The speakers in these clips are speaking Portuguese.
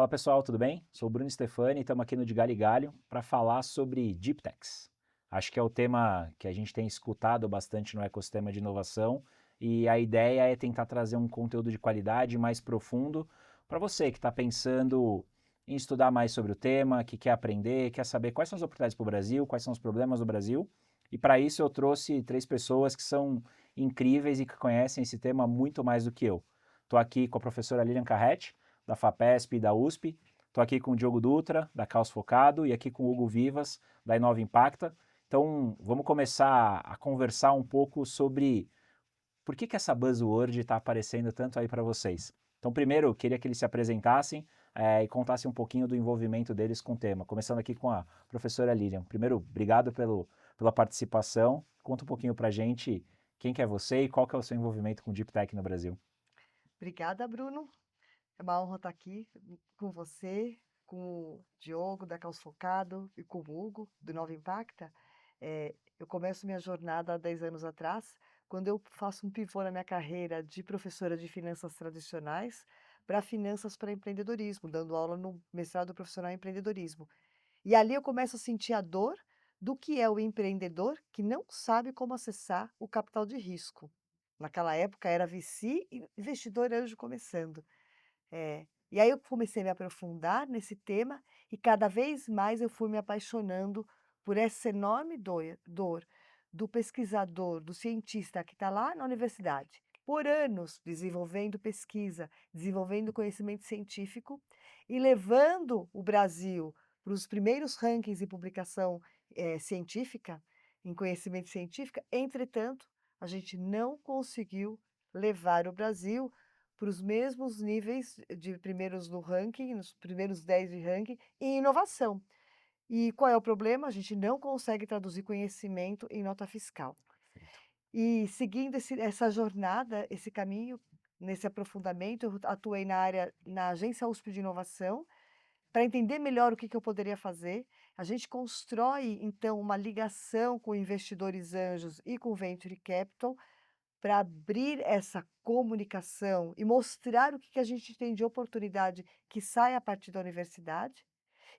Fala pessoal, tudo bem? Sou o Bruno Stefani e estamos aqui no de Galho e Galho para falar sobre Deep Techs. Acho que é o tema que a gente tem escutado bastante no ecossistema de inovação e a ideia é tentar trazer um conteúdo de qualidade mais profundo para você que está pensando em estudar mais sobre o tema, que quer aprender, quer saber quais são as oportunidades para o Brasil, quais são os problemas do Brasil. E para isso eu trouxe três pessoas que são incríveis e que conhecem esse tema muito mais do que eu. Estou aqui com a professora Lilian Carretti, da FAPESP e da USP. Estou aqui com o Diogo Dutra, da Caos Focado, e aqui com o Hugo Vivas, da Inova Impacta. Então, vamos começar a conversar um pouco sobre por que essa buzzword está aparecendo tanto aí para vocês. Então, primeiro, eu queria que eles se apresentassem e contassem um pouquinho do envolvimento deles com o tema. Começando aqui com a professora Lilian. Primeiro, obrigado pela participação. Conta um pouquinho para a gente quem que é você e qual que é o seu envolvimento com Deep Tech no Brasil. Obrigada, Bruno. É uma honra estar aqui com você, com o Diogo, da Caos Focado, e com o Hugo, do Nova Impacta. Eu começo minha jornada há 10 anos atrás, quando eu faço um pivô na minha carreira de professora de finanças tradicionais para finanças para empreendedorismo, dando aula no mestrado profissional em empreendedorismo. E ali eu começo a sentir a dor do que é o empreendedor que não sabe como acessar o capital de risco. Naquela época era VC e investidor anjo começando. E aí eu comecei a me aprofundar nesse tema e cada vez mais eu fui me apaixonando por essa enorme dor do pesquisador, do cientista que está lá na universidade, por anos desenvolvendo pesquisa, desenvolvendo conhecimento científico e levando o Brasil para os primeiros rankings de publicação científica, em conhecimento científico. Entretanto, a gente não conseguiu levar o Brasil para os mesmos níveis de primeiros no ranking, nos primeiros 10 de ranking, em inovação. E qual é o problema? A gente não consegue traduzir conhecimento em nota fiscal. Perfeito. E seguindo essa jornada, esse caminho, nesse aprofundamento, eu atuei na agência USP de inovação, para entender melhor o que eu poderia fazer. A gente constrói, então, uma ligação com investidores anjos e com venture capital, para abrir essa comunicação e mostrar o que a gente tem de oportunidade que sai a partir da universidade.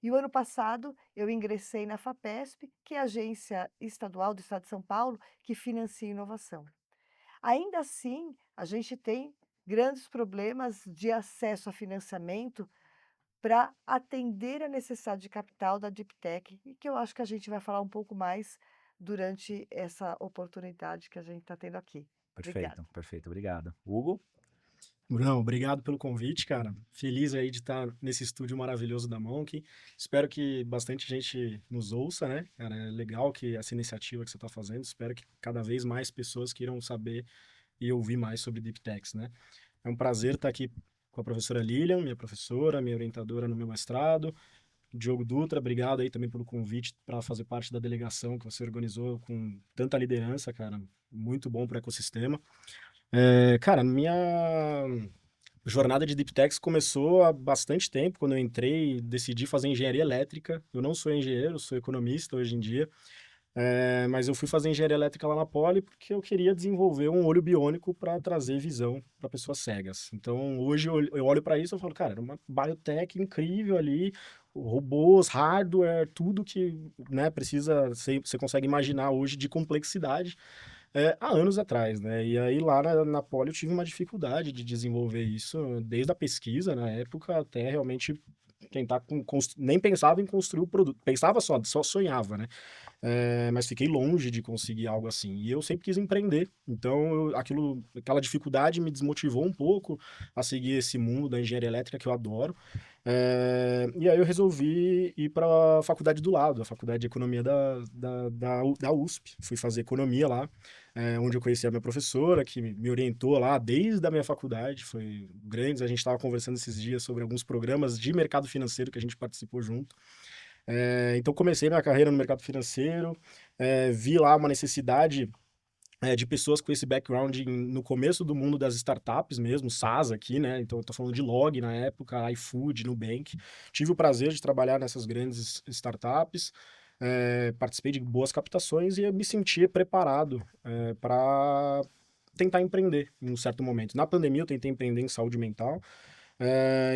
E o ano passado eu ingressei na FAPESP, que é a agência estadual do Estado de São Paulo que financia inovação. Ainda assim, a gente tem grandes problemas de acesso a financiamento para atender a necessidade de capital da Deep Tech, e que eu acho que a gente vai falar um pouco mais durante essa oportunidade que a gente está tendo aqui. Obrigada. Perfeito, perfeito, obrigado. Hugo? Brunão, obrigado pelo convite, cara. Feliz aí de estar nesse estúdio maravilhoso da Monkey. Espero que bastante gente nos ouça, né? Cara, é legal que essa iniciativa que você está fazendo. Espero que cada vez mais pessoas queiram saber e ouvir mais sobre Deep Techs, né? É um prazer estar aqui com a professora Lilian, minha professora, minha orientadora no meu mestrado. Diogo Dutra, obrigado aí também pelo convite para fazer parte da delegação que você organizou com tanta liderança, cara. Muito bom para o ecossistema. Cara, minha jornada de Deep Techs começou há bastante tempo, quando eu entrei e decidi fazer engenharia elétrica. Eu não sou engenheiro, sou economista hoje em dia, mas eu fui fazer engenharia elétrica lá na Poli porque eu queria desenvolver um olho biônico para trazer visão para pessoas cegas. Então, hoje eu olho para isso e falo, cara, era uma biotech incrível ali, robôs, hardware, tudo que, né, precisa, você consegue imaginar hoje de complexidade há anos atrás, né? E aí lá na Poli eu tive uma dificuldade de desenvolver isso, desde a pesquisa na época até realmente tentar nem pensava em construir o produto, pensava só sonhava, né? Mas fiquei longe de conseguir algo assim. E eu sempre quis empreender, então aquela dificuldade me desmotivou um pouco a seguir esse mundo da engenharia elétrica que eu adoro. E aí eu resolvi ir para a faculdade do lado, a faculdade de economia da USP. Fui fazer economia lá, onde eu conheci a minha professora, que me orientou lá desde a minha faculdade. Foi grande, a gente estava conversando esses dias sobre alguns programas de mercado financeiro que a gente participou junto. Então comecei minha carreira no mercado financeiro, vi lá uma necessidade de pessoas com esse background no começo do mundo das startups mesmo, SaaS aqui, né? Então eu tô falando de Log na época, iFood, Nubank. Tive o prazer de trabalhar nessas grandes startups, participei de boas captações e eu me sentia preparado para tentar empreender em um certo momento. Na pandemia eu tentei empreender em saúde mental,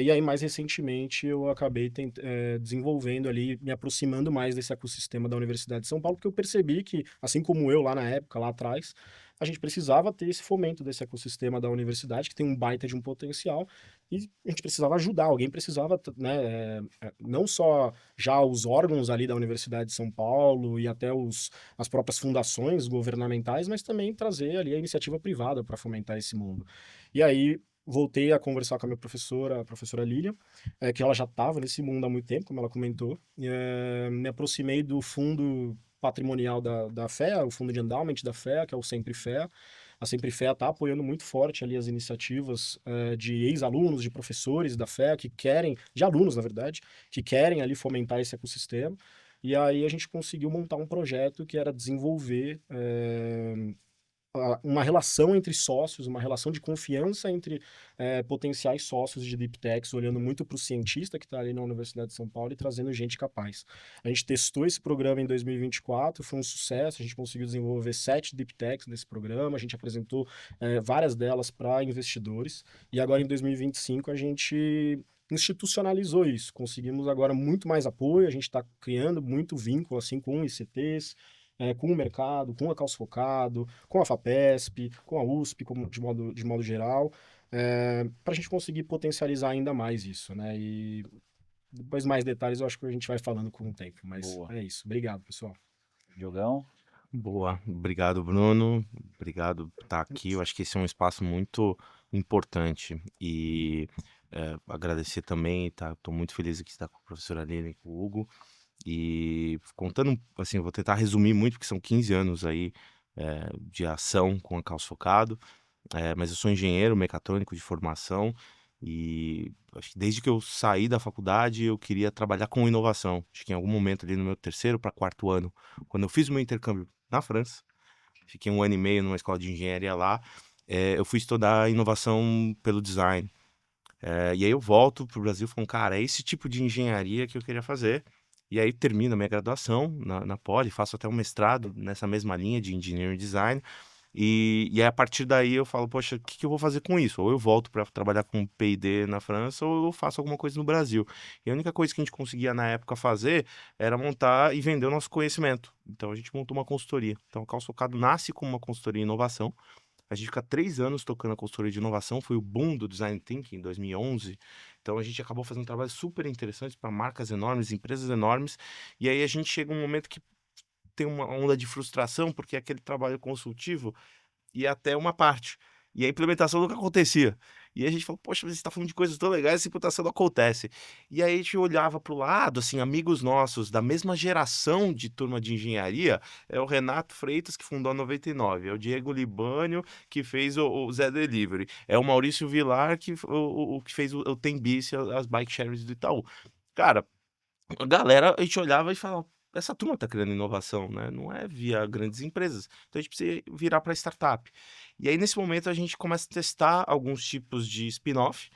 E aí, mais recentemente, eu acabei desenvolvendo ali, me aproximando mais desse ecossistema da Universidade de São Paulo, porque eu percebi que, assim como eu lá na época, lá atrás, a gente precisava ter esse fomento desse ecossistema da universidade, que tem um baita de um potencial, e a gente precisava ajudar, alguém precisava, né, não só já os órgãos ali da Universidade de São Paulo e até as próprias fundações governamentais, mas também trazer ali a iniciativa privada para fomentar esse mundo. E aí, voltei a conversar com a minha professora, a professora Lilian, que ela já estava nesse mundo há muito tempo, como ela comentou. Me aproximei do fundo patrimonial da FEA, o fundo de endowment da FEA, que é o Sempre FEA. A Sempre FEA está apoiando muito forte ali as iniciativas de ex-alunos, de professores da FEA que querem, de alunos na verdade, que querem ali fomentar esse ecossistema. E aí a gente conseguiu montar um projeto que era desenvolver uma relação entre sócios, uma relação de confiança entre potenciais sócios de Deep Techs, olhando muito para o cientista que está ali na Universidade de São Paulo e trazendo gente capaz. A gente testou esse programa em 2024, foi um sucesso, a gente conseguiu desenvolver 7 Deep Techs nesse programa, a gente apresentou várias delas para investidores, e agora em 2025 a gente institucionalizou isso, conseguimos agora muito mais apoio, a gente está criando muito vínculo assim com ICTs, com o mercado, com a Calçfocado, com a FAPESP, com a USP, de modo geral, para a gente conseguir potencializar ainda mais isso, né? E depois mais detalhes eu acho que a gente vai falando com o tempo, mas Boa. é isso. Obrigado, pessoal. Diogão? Boa, obrigado, Bruno. Obrigado por estar aqui. Eu acho que esse é um espaço muito importante e agradecer também, tá? Estou muito feliz aqui de estar com a professora Lilian e com o Hugo. E contando, assim, eu vou tentar resumir muito, porque são 15 anos aí de ação com a Calçfocado, mas eu sou engenheiro mecatrônico de formação e acho que desde que eu saí da faculdade eu queria trabalhar com inovação. Acho que em algum momento ali no meu terceiro para quarto ano, quando eu fiz o meu intercâmbio na França, fiquei 1 ano e meio numa escola de engenharia lá, eu fui estudar inovação pelo design. E aí eu volto pro Brasil falando, cara, é esse tipo de engenharia que eu queria fazer. E aí termino a minha graduação na Poli, faço até um mestrado nessa mesma linha de engineering design. E aí, a partir daí eu falo, poxa, o que que eu vou fazer com isso? Ou eu volto para trabalhar com P&D na França, ou eu faço alguma coisa no Brasil. E a única coisa que a gente conseguia na época fazer era montar e vender o nosso conhecimento. Então a gente montou uma consultoria. Então o Caos Focado nasce como uma consultoria em inovação. A gente fica 3 anos tocando a consultoria de inovação, foi o boom do Design Thinking em 2011. Então a gente acabou fazendo um trabalho super interessante para marcas enormes, empresas enormes. E aí a gente chega um momento que tem uma onda de frustração, porque aquele trabalho consultivo ia até uma parte. E a implementação nunca acontecia. E a gente falou, poxa, mas você está falando de coisas tão legais, essa implementação não acontece. E aí a gente olhava para o lado, assim, amigos nossos da mesma geração de turma de engenharia, é o Renato Freitas, que fundou a 99, é o Diego Libânio, que fez o Zé Delivery, é o Maurício Vilar, que fez o Tembice, as bike shares do Itaú. Cara, a galera, a gente olhava e falava, essa turma tá criando inovação, né? Não é via grandes empresas. Então a gente precisa virar para startup. E aí, nesse momento, a gente começa a testar alguns tipos de spin-off.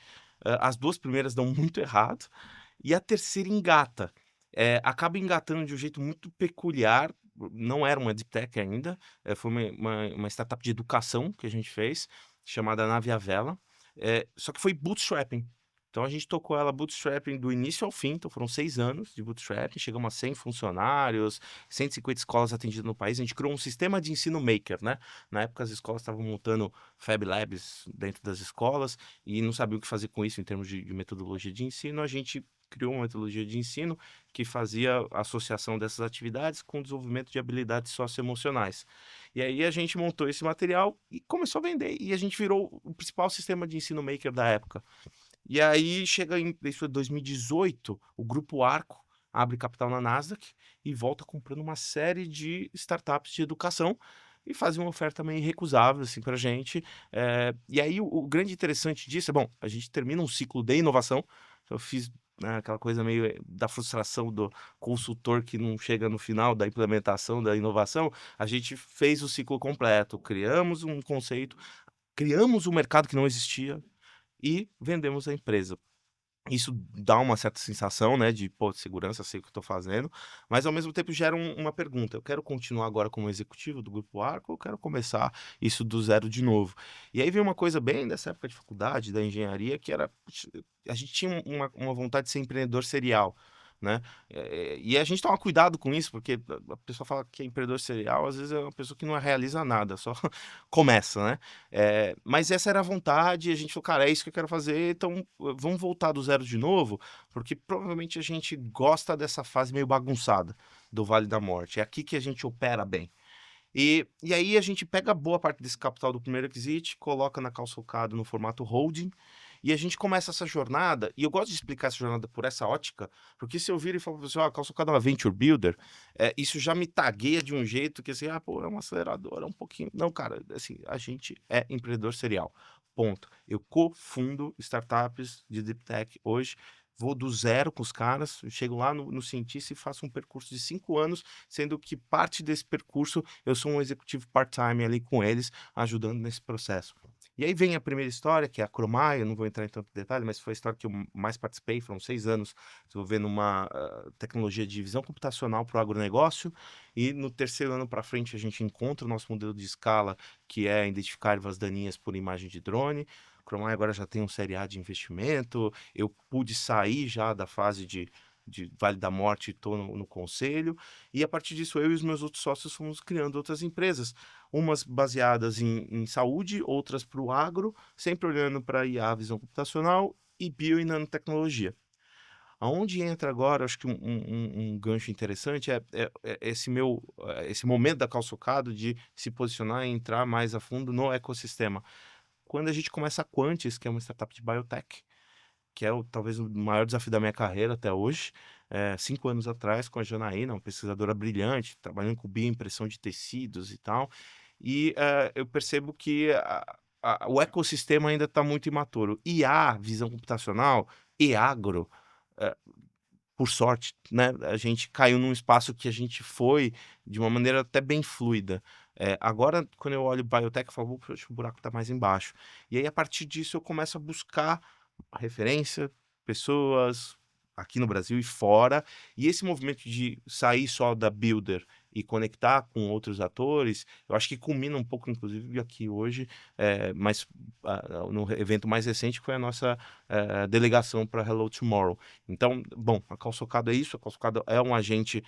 As 2 primeiras dão muito errado. E a terceira engata. Acaba engatando de um jeito muito peculiar. Não era uma deep tech ainda. Foi uma startup de educação que a gente fez, chamada Nave à Vela. Só que foi bootstrapping. Então a gente tocou ela bootstrapping do início ao fim, então foram 6 anos de bootstrapping, chegamos a 100 funcionários, 150 escolas atendidas no país, a gente criou um sistema de ensino maker, né? Na época as escolas estavam montando Fab Labs dentro das escolas e não sabiam o que fazer com isso em termos de metodologia de ensino, a gente criou uma metodologia de ensino que fazia a associação dessas atividades com o desenvolvimento de habilidades socioemocionais. E aí a gente montou esse material e começou a vender, e a gente virou o principal sistema de ensino maker da época. E aí chega isso é 2018, o Grupo Arco abre capital na Nasdaq e volta comprando uma série de startups de educação e faz uma oferta meio irrecusável assim pra gente. E aí o grande interessante disso é, bom, a gente termina um ciclo de inovação. Eu fiz, né, aquela coisa meio da frustração do consultor que não chega no final da implementação da inovação. A gente fez o ciclo completo, criamos um conceito, criamos um mercado que não existia, e vendemos a empresa. Isso dá uma certa sensação, né, de, pô, segurança, sei o que eu tô fazendo, mas ao mesmo tempo gera uma pergunta: eu quero continuar agora como executivo do Grupo Arco ou eu quero começar isso do zero de novo? E aí vem uma coisa bem dessa época de faculdade, da engenharia, que era, a gente tinha uma vontade de ser empreendedor serial, né? E a gente toma cuidado com isso, porque a pessoa fala que é empreendedor serial, às vezes é uma pessoa que não realiza nada, só começa, né? Mas essa era a vontade, e a gente falou, cara, é isso que eu quero fazer, então vamos voltar do zero de novo, porque provavelmente a gente gosta dessa fase meio bagunçada do Vale da Morte. É aqui que a gente opera bem. E aí a gente pega boa parte desse capital do primeiro exit, coloca na Calçocado no formato holding, e a gente começa essa jornada, e eu gosto de explicar essa jornada por essa ótica, porque se eu vir e falar para você, a Calçocado é uma venture builder, isso já me tagueia de um jeito que assim, pô, é uma aceleradora, um pouquinho. Não, cara, assim, a gente é empreendedor serial. Ponto. Eu cofundo startups de deep tech hoje, vou do zero com os caras, eu chego lá no cientista e faço um percurso de 5 anos, sendo que parte desse percurso eu sou um executivo part-time ali com eles, ajudando nesse processo. E aí vem a primeira história, que é a Cromai, eu não vou entrar em tanto detalhe, mas foi a história que eu mais participei, foram 6 anos desenvolvendo uma tecnologia de visão computacional para o agronegócio, e no terceiro ano para frente a gente encontra o nosso modelo de escala, que é identificar ervas daninhas por imagem de drone. A Cromai agora já tem um série A de investimento, eu pude sair já da fase de Vale da Morte e estou no conselho, e a partir disso eu e os meus outros sócios fomos criando outras empresas, umas baseadas em saúde, outras para o agro, sempre olhando para IA, visão computacional, e bio e nanotecnologia. Aonde entra agora, acho que um gancho interessante é esse momento da Calçocado de se posicionar e entrar mais a fundo no ecossistema. Quando a gente começa a Quantis, que é uma startup de biotech, que é talvez o maior desafio da minha carreira até hoje, 5 anos atrás, com a Janaína, uma pesquisadora brilhante, trabalhando com bioimpressão de tecidos e tal, e eu percebo que o ecossistema ainda está muito imaturo. IA, visão computacional, e agro, eh, por sorte, né, a gente caiu num espaço que a gente foi de uma maneira até bem fluida. Agora, quando eu olho biotech, eu falo: "Poxa, o buraco está mais embaixo". E aí, a partir disso, eu começo a buscar referência, pessoas aqui no Brasil e fora, e esse movimento de sair só da builder e conectar com outros atores, eu acho que culmina um pouco, inclusive, aqui hoje, mas no evento mais recente, que foi a nossa delegação para Hello Tomorrow. Então, bom, a Calçocado é isso, a Calçocado é um agente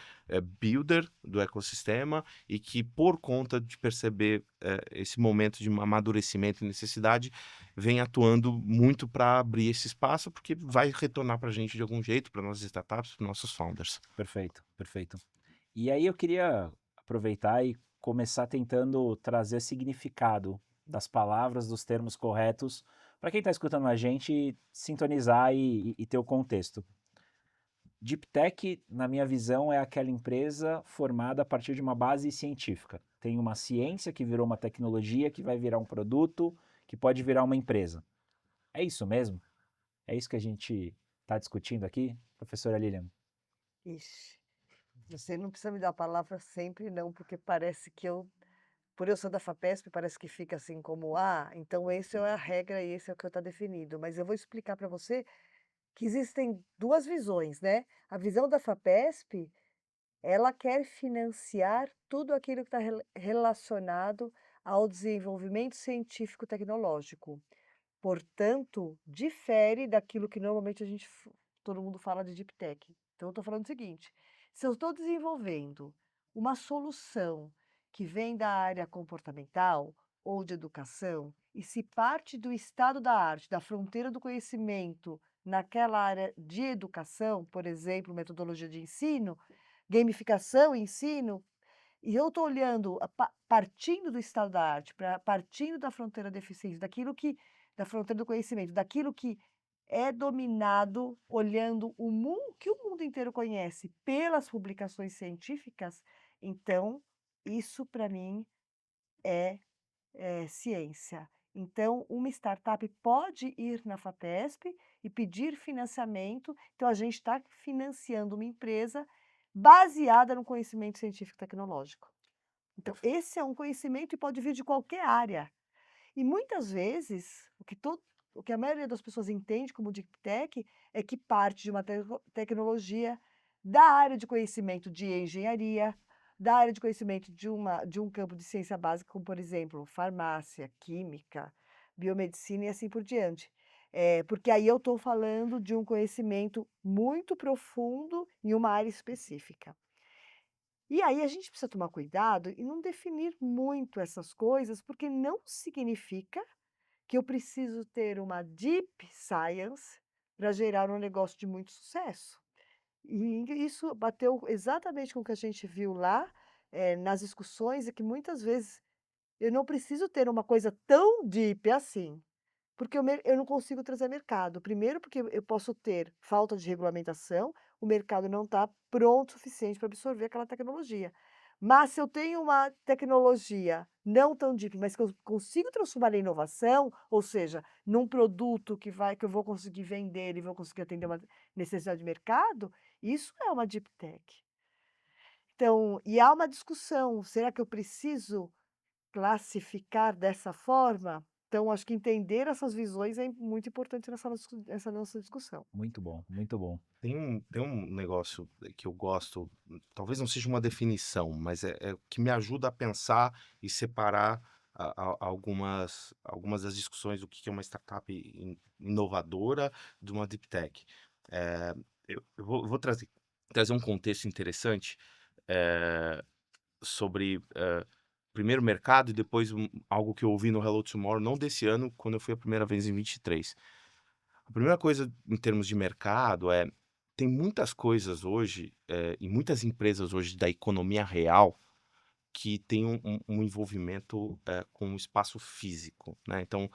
builder do ecossistema e que, por conta de perceber esse momento de amadurecimento e necessidade, vem atuando muito para abrir esse espaço, porque vai retornar para a gente de algum jeito, para nossas startups, para nossos founders. Perfeito, perfeito. E aí eu queria aproveitar e começar tentando trazer significado das palavras, dos termos corretos, para quem está escutando a gente sintonizar e ter o contexto. Deep Tech, na minha visão, é aquela empresa formada a partir de uma base científica. Tem uma ciência que virou uma tecnologia, que vai virar um produto, que pode virar uma empresa. É isso mesmo? É isso que a gente está discutindo aqui, professora Lilian? Ixi, você não precisa me dar a palavra sempre não, porque parece que por eu ser da FAPESP, parece que fica assim como, então esse é a regra e esse é o que está definido. Mas eu vou explicar para você que existem duas visões, né? A visão da FAPESP, ela quer financiar tudo aquilo que está relacionado ao desenvolvimento científico-tecnológico. Portanto, difere daquilo que normalmente todo mundo fala de Deep Tech. Então, eu estou falando o seguinte: se eu estou desenvolvendo uma solução que vem da área comportamental ou de educação, e se parte do estado da arte, da fronteira do conhecimento, naquela área de educação, por exemplo, metodologia de ensino, gamificação, ensino, e eu estou olhando, partindo do estado da arte, partindo da fronteira da eficiência, da fronteira do conhecimento, daquilo que é dominado, olhando o mundo que o mundo inteiro conhece pelas publicações científicas, então isso para mim é ciência. Então, uma startup pode ir na FAPESP e pedir financiamento. Então, a gente está financiando uma empresa baseada no conhecimento científico e tecnológico. Então, esse é um conhecimento e pode vir de qualquer área. E muitas vezes, o que a maioria das pessoas entende como Deep Tech é que parte de uma tecnologia da área de conhecimento de engenharia, da área de conhecimento de um campo de ciência básica, como, por exemplo, farmácia, química, biomedicina e assim por diante. Porque aí eu estou falando de um conhecimento muito profundo em uma área específica. E aí a gente precisa tomar cuidado e não definir muito essas coisas, porque não significa que eu preciso ter uma deep science para gerar um negócio de muito sucesso. E isso bateu exatamente com o que a gente viu lá, nas discussões, é que muitas vezes eu não preciso ter uma coisa tão deep assim, porque eu não consigo trazer mercado. Primeiro, porque eu posso ter falta de regulamentação, o mercado não está pronto o suficiente para absorver aquela tecnologia. Mas se eu tenho uma tecnologia não tão deep, mas que eu consigo transformar em inovação, ou seja, num produto que eu vou conseguir vender e vou conseguir atender uma necessidade de mercado, isso é uma deep tech. Então, e há uma discussão, será que eu preciso classificar dessa forma? Então, acho que entender essas visões é muito importante nessa nossa discussão. Muito bom, muito bom. Tem um negócio que eu gosto, talvez não seja uma definição, mas é o que me ajuda a pensar e separar algumas das discussões do que é uma startup inovadora de uma deep tech. Eu vou trazer um contexto interessante sobre primeiro mercado e depois algo que eu ouvi no Hello Tomorrow, não desse ano, quando eu fui a primeira vez em 23. A primeira coisa em termos de mercado tem muitas coisas hoje, e muitas empresas hoje da economia real que tem um envolvimento com o espaço físico, né? Então,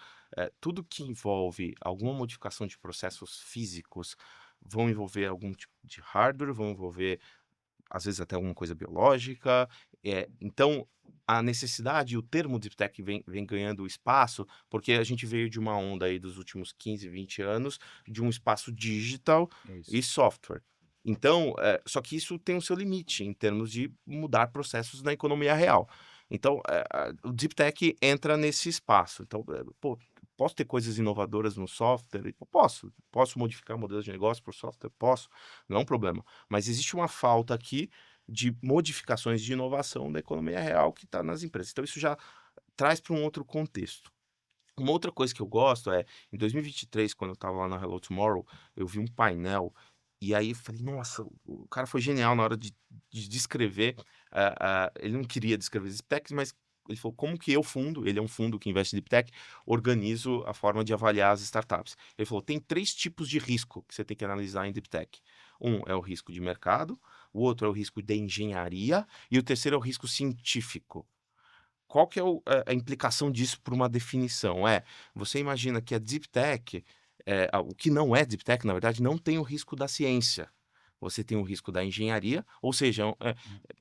tudo que envolve alguma modificação de processos físicos vão envolver algum tipo de hardware, vão envolver às vezes até alguma coisa biológica. Então, a necessidade, o termo Deep Tech vem ganhando espaço, porque a gente veio de uma onda aí dos últimos 15, 20 anos, de um espaço digital Isso. e software. Então, só que isso tem o seu limite em termos de mudar processos na economia real. Então, o Deep Tech entra nesse espaço. Então, pô, posso ter coisas inovadoras no software? Posso modificar modelos de negócio por software? Posso, não é um problema. Mas existe uma falta aqui de modificações de inovação da economia real que está nas empresas. Então, isso já traz para um outro contexto. Uma outra coisa que eu gosto em 2023, quando eu estava lá na Hello Tomorrow, eu vi um painel e aí eu falei, nossa, o cara foi genial na hora de descrever. Ele não queria descrever as specs, mas ele falou como que ele é um fundo que investe em Deep Tech, organizo a forma de avaliar as startups. Ele falou, tem 3 tipos de risco que você tem que analisar em Deep Tech. Um é o risco de mercado, o outro é o risco de engenharia e o terceiro é o risco científico. Qual que é a implicação disso para uma definição? Você imagina que a Deep Tech, o que não é Deep Tech, na verdade, não tem o risco da ciência. Você tem o risco da engenharia, ou seja,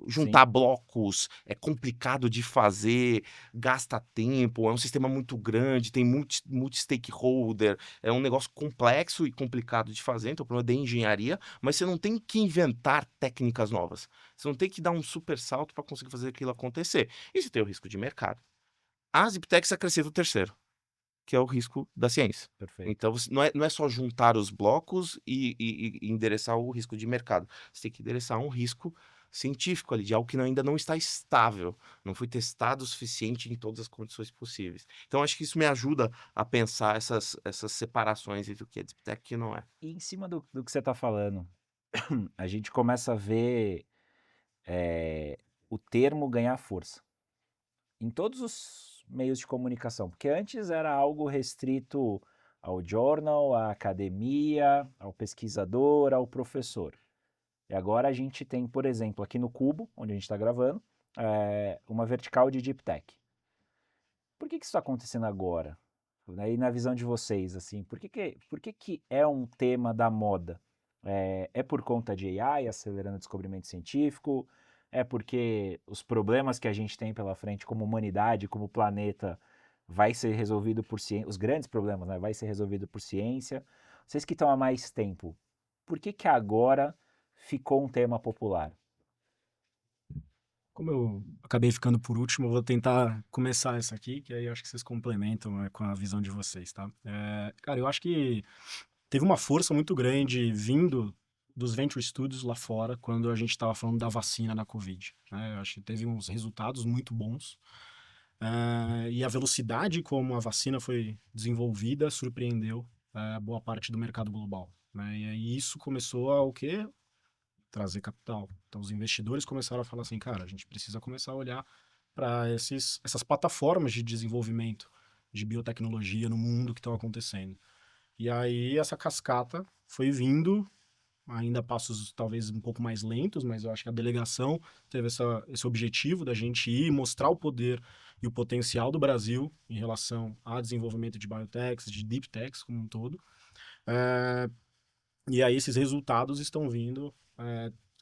juntar Sim, blocos é complicado de fazer, gasta tempo, é um sistema muito grande, tem multi-stakeholder, é um negócio complexo e complicado de fazer, então o problema é da engenharia, mas você não tem que inventar técnicas novas. Você não tem que dar um super salto para conseguir fazer aquilo acontecer. E você tem o risco de mercado. As Deep Techs acrescentam o terceiro, que é o risco da ciência. perfeito. Então, não é só juntar os blocos e endereçar o risco de mercado. Você tem que endereçar um risco científico ali, de algo que ainda não está estável, não foi testado o suficiente em todas as condições possíveis. Então, acho que isso me ajuda a pensar essas separações entre o que é Deep Tech e o que não é. E em cima do que você está falando, a gente começa a ver o termo ganhar força em todos os meios de comunicação, porque antes era algo restrito ao journal, à academia, ao pesquisador, ao professor. E agora a gente tem, por exemplo, aqui no Cubo, onde a gente está gravando, uma vertical de Deep Tech. Por que isso está acontecendo agora? Aí na visão de vocês, assim, por que é um tema da moda? É por conta de AI acelerando o descobrimento científico? É porque os problemas que a gente tem pela frente como humanidade, como planeta, vai ser resolvido por ciência, os grandes problemas, né, vai ser resolvido por ciência? Vocês que estão há mais tempo, por que agora ficou um tema popular? Como eu acabei ficando por último, eu vou tentar começar essa aqui, que aí eu acho que vocês complementam, com a visão de vocês, tá? Cara, eu acho que teve uma força muito grande vindo dos venture studios lá fora quando a gente estava falando da vacina da Covid, né? Eu acho que teve uns resultados muito bons. E a velocidade como a vacina foi desenvolvida surpreendeu boa parte do mercado global, né? E aí isso começou a o quê? Trazer capital. Então os investidores começaram a falar assim, cara, a gente precisa começar a olhar para essas plataformas de desenvolvimento de biotecnologia no mundo que estão acontecendo. E aí essa cascata foi vindo, ainda a passos talvez um pouco mais lentos, mas eu acho que a delegação teve esse objetivo da gente ir mostrar o poder e o potencial do Brasil em relação a desenvolvimento de biotechs, de deep techs como um todo. É, e aí esses resultados estão vindo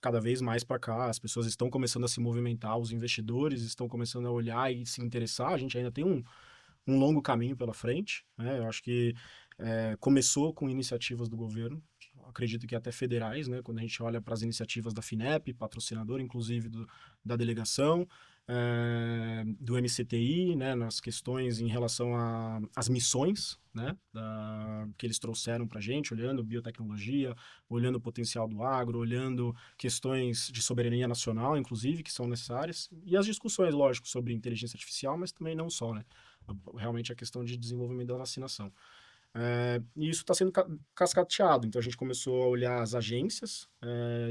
cada vez mais para cá, as pessoas estão começando a se movimentar, os investidores estão começando a olhar e se interessar. A gente ainda tem um longo caminho pela frente, né? Eu acho que começou com iniciativas do governo, acredito que até federais, né? Quando a gente olha para as iniciativas da FINEP, patrocinador inclusive da delegação, do MCTI, né? Nas questões em relação às missões, né? Que eles trouxeram para a gente, olhando biotecnologia, olhando o potencial do agro, olhando questões de soberania nacional, inclusive, que são necessárias, e as discussões, lógico, sobre inteligência artificial, mas também não só, né? Realmente a questão de desenvolvimento da vacinação. E isso está sendo cascateado, então a gente começou a olhar as agências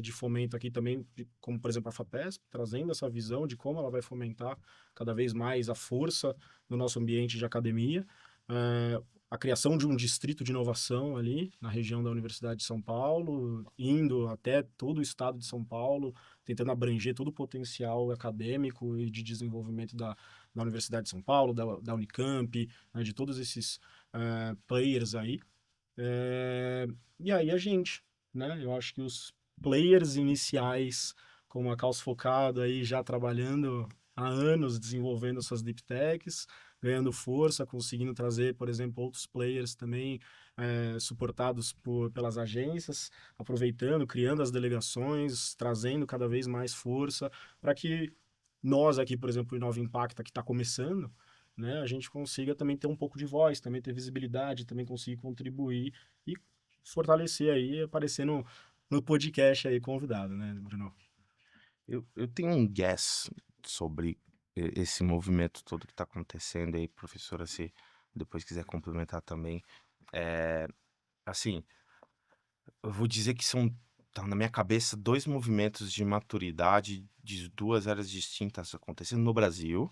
de fomento aqui também, como por exemplo a FAPESP, trazendo essa visão de como ela vai fomentar cada vez mais a força no nosso ambiente de academia, a criação de um distrito de inovação ali na região da Universidade de São Paulo, indo até todo o estado de São Paulo, tentando abranger todo o potencial acadêmico e de desenvolvimento da Universidade de São Paulo, da Unicamp, né, de todos esses players aí. E aí a gente, né? Eu acho que os players iniciais, como a Caos Focado aí já trabalhando há anos, desenvolvendo suas deep techs, ganhando força, conseguindo trazer, por exemplo, outros players também suportados pelas agências, aproveitando, criando as delegações, trazendo cada vez mais força para que nós aqui, por exemplo, o Inova Impacta, que está começando, né, a gente consiga também ter um pouco de voz, também ter visibilidade, também conseguir contribuir e fortalecer aí, aparecer no podcast aí convidado, né, Bruno? Eu tenho um guess sobre esse movimento todo que está acontecendo aí, professora, se depois quiser complementar também. É, assim, eu vou dizer que tá na minha cabeça dois movimentos de maturidade de duas áreas distintas acontecendo no Brasil.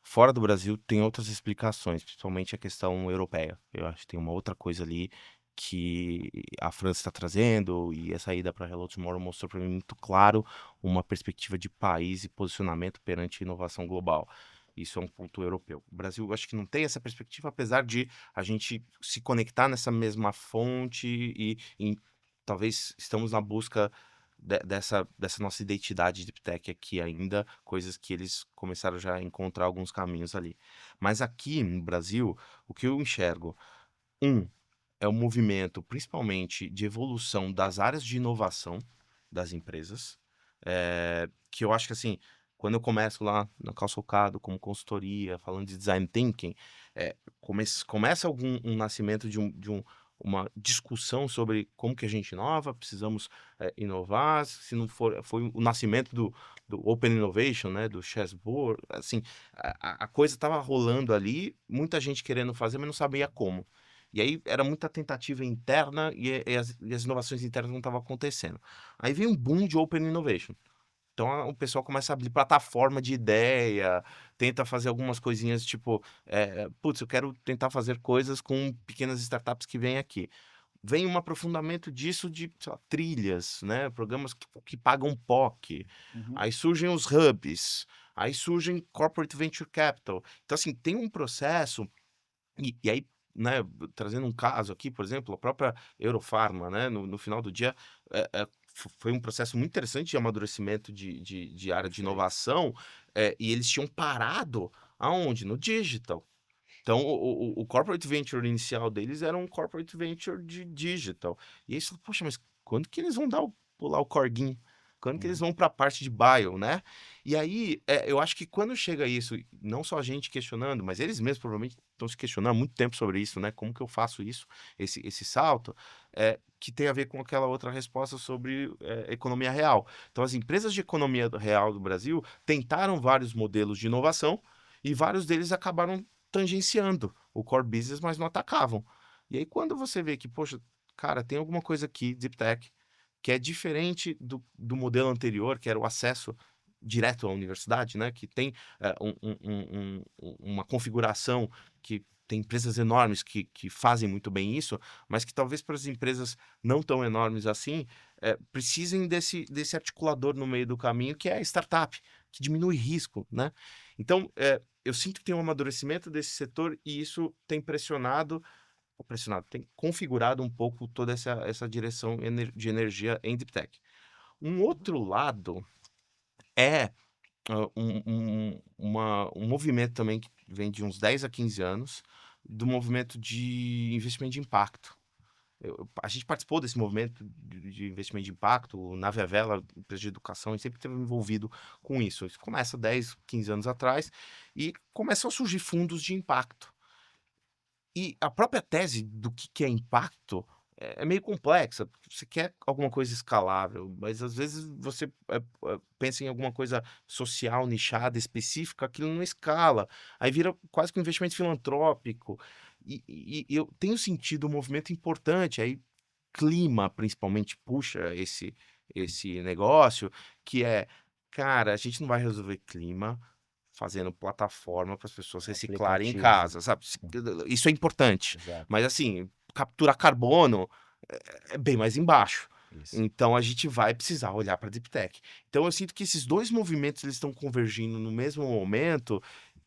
Fora do Brasil tem outras explicações, principalmente a questão europeia. Eu acho que tem uma outra coisa ali que a França está trazendo, e essa ida para Hello Tomorrow mostrou para mim muito claro uma perspectiva de país e posicionamento perante a inovação global. Isso é um ponto europeu. O Brasil, eu acho que não tem essa perspectiva, apesar de a gente se conectar nessa mesma fonte e talvez estamos na busca dessa nossa identidade de tech aqui ainda, coisas que eles começaram já a encontrar alguns caminhos ali. Mas aqui no Brasil, o que eu enxergo, é um movimento principalmente de evolução das áreas de inovação das empresas, que eu acho que assim, quando eu começo lá na Calçocado como consultoria, falando de design thinking, começa um nascimento uma discussão sobre como que a gente inova, precisamos inovar, se não for, foi o nascimento do Open Innovation, né, do chessboard, assim, a coisa estava rolando ali, muita gente querendo fazer, mas não sabia como. E aí era muita tentativa interna e as inovações internas não estavam acontecendo. Aí vem um boom de Open Innovation. Então o pessoal começa a abrir plataforma de ideia, tenta fazer algumas coisinhas tipo, putz, eu quero tentar fazer coisas com pequenas startups que vêm aqui. Vem um aprofundamento disso de, sei lá, trilhas, né? Programas que pagam POC. Uhum. Aí surgem os hubs, aí surgem corporate venture capital. Então, assim, tem um processo, e aí, né, trazendo um caso aqui, por exemplo, a própria Eurofarma, né, no final do dia, foi um processo muito interessante de amadurecimento de área de Perfeito. inovação, e eles tinham parado aonde? No digital. Então, o corporate venture inicial deles era um corporate venture de digital. E aí você fala, poxa, mas quando que eles vão pular o corguinho? especificando que eles vão para a parte de bio, né? E aí, eu acho que quando chega isso, não só a gente questionando, mas eles mesmos provavelmente estão se questionando há muito tempo sobre isso, né? Como que eu faço isso, esse salto, que tem a ver com aquela outra resposta sobre economia real. Então, as empresas de economia real do Brasil tentaram vários modelos de inovação e vários deles acabaram tangenciando o core business, mas não atacavam. E aí, quando você vê que, poxa, cara, tem alguma coisa aqui, Deep Tech, que é diferente do modelo anterior, que era o acesso direto à universidade, né? Que tem uma configuração que tem empresas enormes que fazem muito bem isso, mas que talvez para as empresas não tão enormes assim, precisem desse articulador no meio do caminho, que é a startup, que diminui risco, né? Então, eu sinto que tem um amadurecimento desse setor e isso tem tem configurado um pouco toda essa direção de energia em Deep Tech. Um outro lado é um movimento também que vem de uns 10 a 15 anos, do movimento de investimento de impacto. A gente participou desse movimento de investimento de impacto, na Via Vela, empresa de educação, e sempre esteve envolvido com isso. Isso começa 10, 15 anos atrás e começam a surgir fundos de impacto. E a própria tese do que é impacto é meio complexa. Você quer alguma coisa escalável, mas às vezes você pensa em alguma coisa social, nichada, específica, aquilo não escala. Aí vira quase que um investimento filantrópico. E eu tenho sentido um movimento importante. Aí clima, principalmente, puxa esse negócio, que é, cara, a gente não vai resolver clima fazendo plataforma para as pessoas reciclarem em Aplicativo. casa, sabe? Isso é importante. Exato. Mas assim, capturar carbono é bem mais embaixo. Isso. Então a gente vai precisar olhar para a Deep Tech. Então eu sinto que esses dois movimentos eles estão convergindo no mesmo momento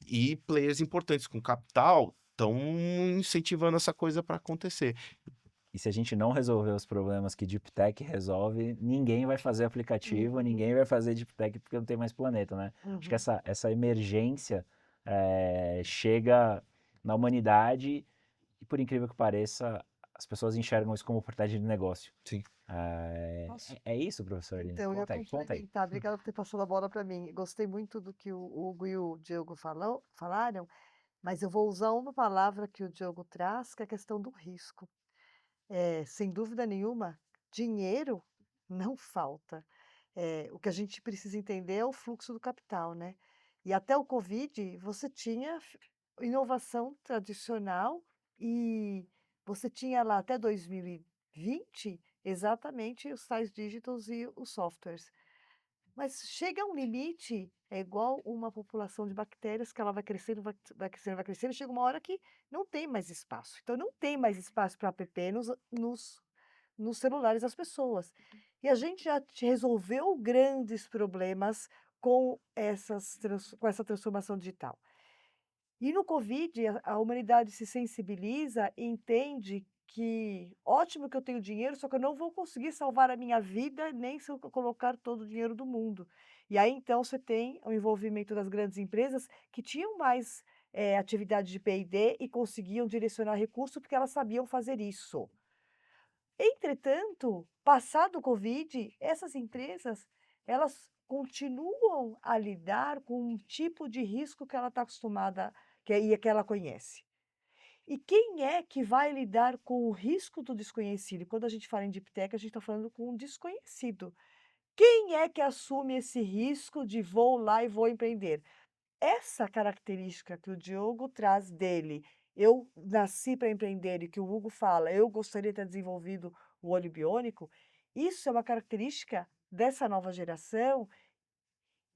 e players importantes com capital estão incentivando essa coisa para acontecer. E se a gente não resolver os problemas que Deep Tech resolve, ninguém vai fazer aplicativo, ninguém vai fazer Deep Tech porque não tem mais planeta, né? Acho que essa emergência chega na humanidade e, por incrível que pareça, as pessoas enxergam isso como oportunidade de negócio. Sim. Nossa. É isso, professor Aline? Então, eu ia Conta aí. complementar. Obrigada por ter passado a bola para mim. Gostei muito do que o Hugo e o Diogo falaram, mas eu vou usar uma palavra que o Diogo traz, que é a questão do risco. Sem dúvida nenhuma, dinheiro não falta. O que a gente precisa entender é o fluxo do capital, né? E até o Covid, você tinha inovação tradicional e você tinha lá até 2020 exatamente os tais dígitos e os softwares. Mas chega a um limite, é igual uma população de bactérias que ela vai crescendo, vai crescendo, vai crescendo, chega uma hora que não tem mais espaço. Então, não tem mais espaço para app nos celulares das pessoas. E a gente já resolveu grandes problemas com com essa transformação digital. E no Covid, a humanidade se sensibiliza e entende que ótimo que eu tenho dinheiro, só que eu não vou conseguir salvar a minha vida nem se eu colocar todo o dinheiro do mundo. E aí então você tem o envolvimento das grandes empresas que tinham mais atividade de P&D e conseguiam direcionar recursos porque elas sabiam fazer isso. Entretanto, passado o Covid, essas empresas, elas continuam a lidar com um tipo de risco que ela está acostumada e que ela conhece. E quem é que vai lidar com o risco do desconhecido? E quando a gente fala em Deep Tech, a gente está falando com um desconhecido. Quem é que assume esse risco de vou lá e vou empreender? Essa característica que o Diogo traz dele, eu nasci para empreender, e que o Hugo fala, eu gostaria de ter desenvolvido o olho biônico, isso é uma característica dessa nova geração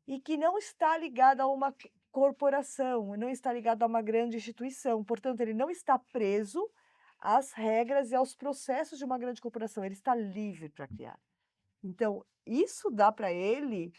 e que não está ligada a uma corporação, não está ligado a uma grande instituição. Portanto, ele não está preso às regras e aos processos de uma grande corporação, ele está livre para criar. Então, isso dá para ele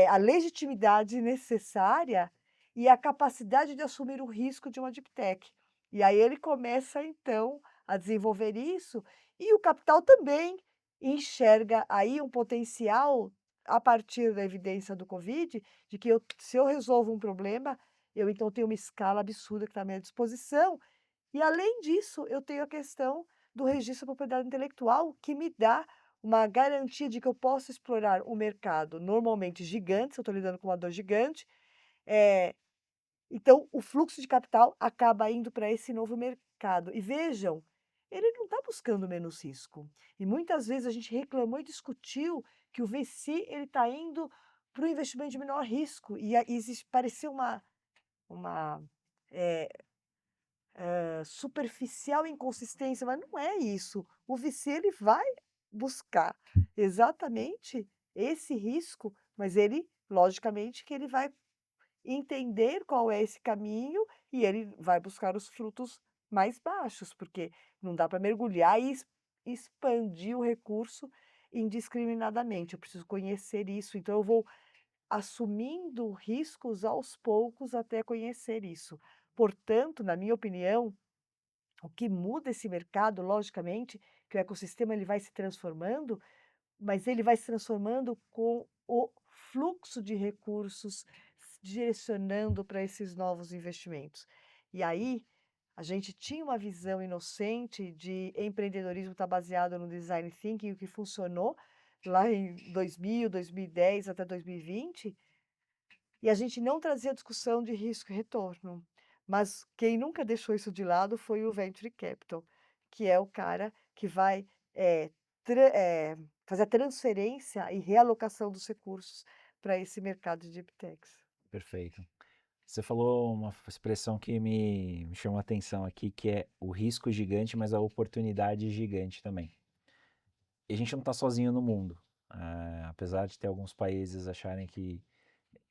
a legitimidade necessária e a capacidade de assumir o risco de uma deep tech. E aí ele começa, então, a desenvolver isso, e o capital também enxerga aí um potencial, a partir da evidência do Covid, de que se eu resolvo um problema, eu então tenho uma escala absurda que está à minha disposição, e além disso, eu tenho a questão do registro da propriedade intelectual, que me dá uma garantia de que eu posso explorar um mercado normalmente gigante, se eu estou lidando com uma dor gigante, então o fluxo de capital acaba indo para esse novo mercado. E vejam, ele não está buscando menos risco. E muitas vezes a gente reclamou e discutiu que o VC ele está indo para o investimento de menor risco. E existe, parecia uma superficial inconsistência, mas não é isso. O VC ele vai buscar exatamente esse risco, mas ele, logicamente, que ele vai entender qual é esse caminho e ele vai buscar os frutos mais baixos, porque não dá para mergulhar e expandir o recurso indiscriminadamente. Eu preciso conhecer isso, então eu vou assumindo riscos aos poucos até conhecer isso. Portanto, na minha opinião, o que muda esse mercado, logicamente, que o ecossistema ele vai se transformando, mas ele vai se transformando com o fluxo de recursos direcionando para esses novos investimentos. E aí, a gente tinha uma visão inocente de empreendedorismo estar baseado no design thinking, o que funcionou lá em 2000, 2010 até 2020, e a gente não trazia discussão de risco e retorno. Mas quem nunca deixou isso de lado foi o Venture Capital, que é o cara que vai fazer a transferência e realocação dos recursos para esse mercado de deep techs. Perfeito. Você falou uma expressão que me chamou a atenção aqui, que é o risco gigante, mas a oportunidade gigante também. E a gente não está sozinho no mundo. Apesar de ter alguns países acharem que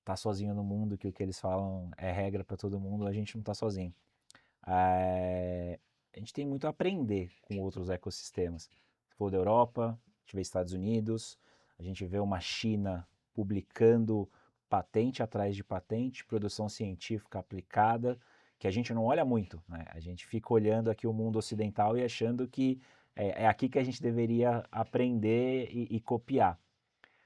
tá sozinho no mundo, que o que eles falam é regra para todo mundo, a gente não está sozinho. A gente tem muito a aprender com outros ecossistemas. Se for da Europa, a gente vê Estados Unidos, a gente vê uma China publicando patente atrás de patente, produção científica aplicada, que a gente não olha muito, né? A gente fica olhando aqui o mundo ocidental e achando que é aqui que a gente deveria aprender e copiar.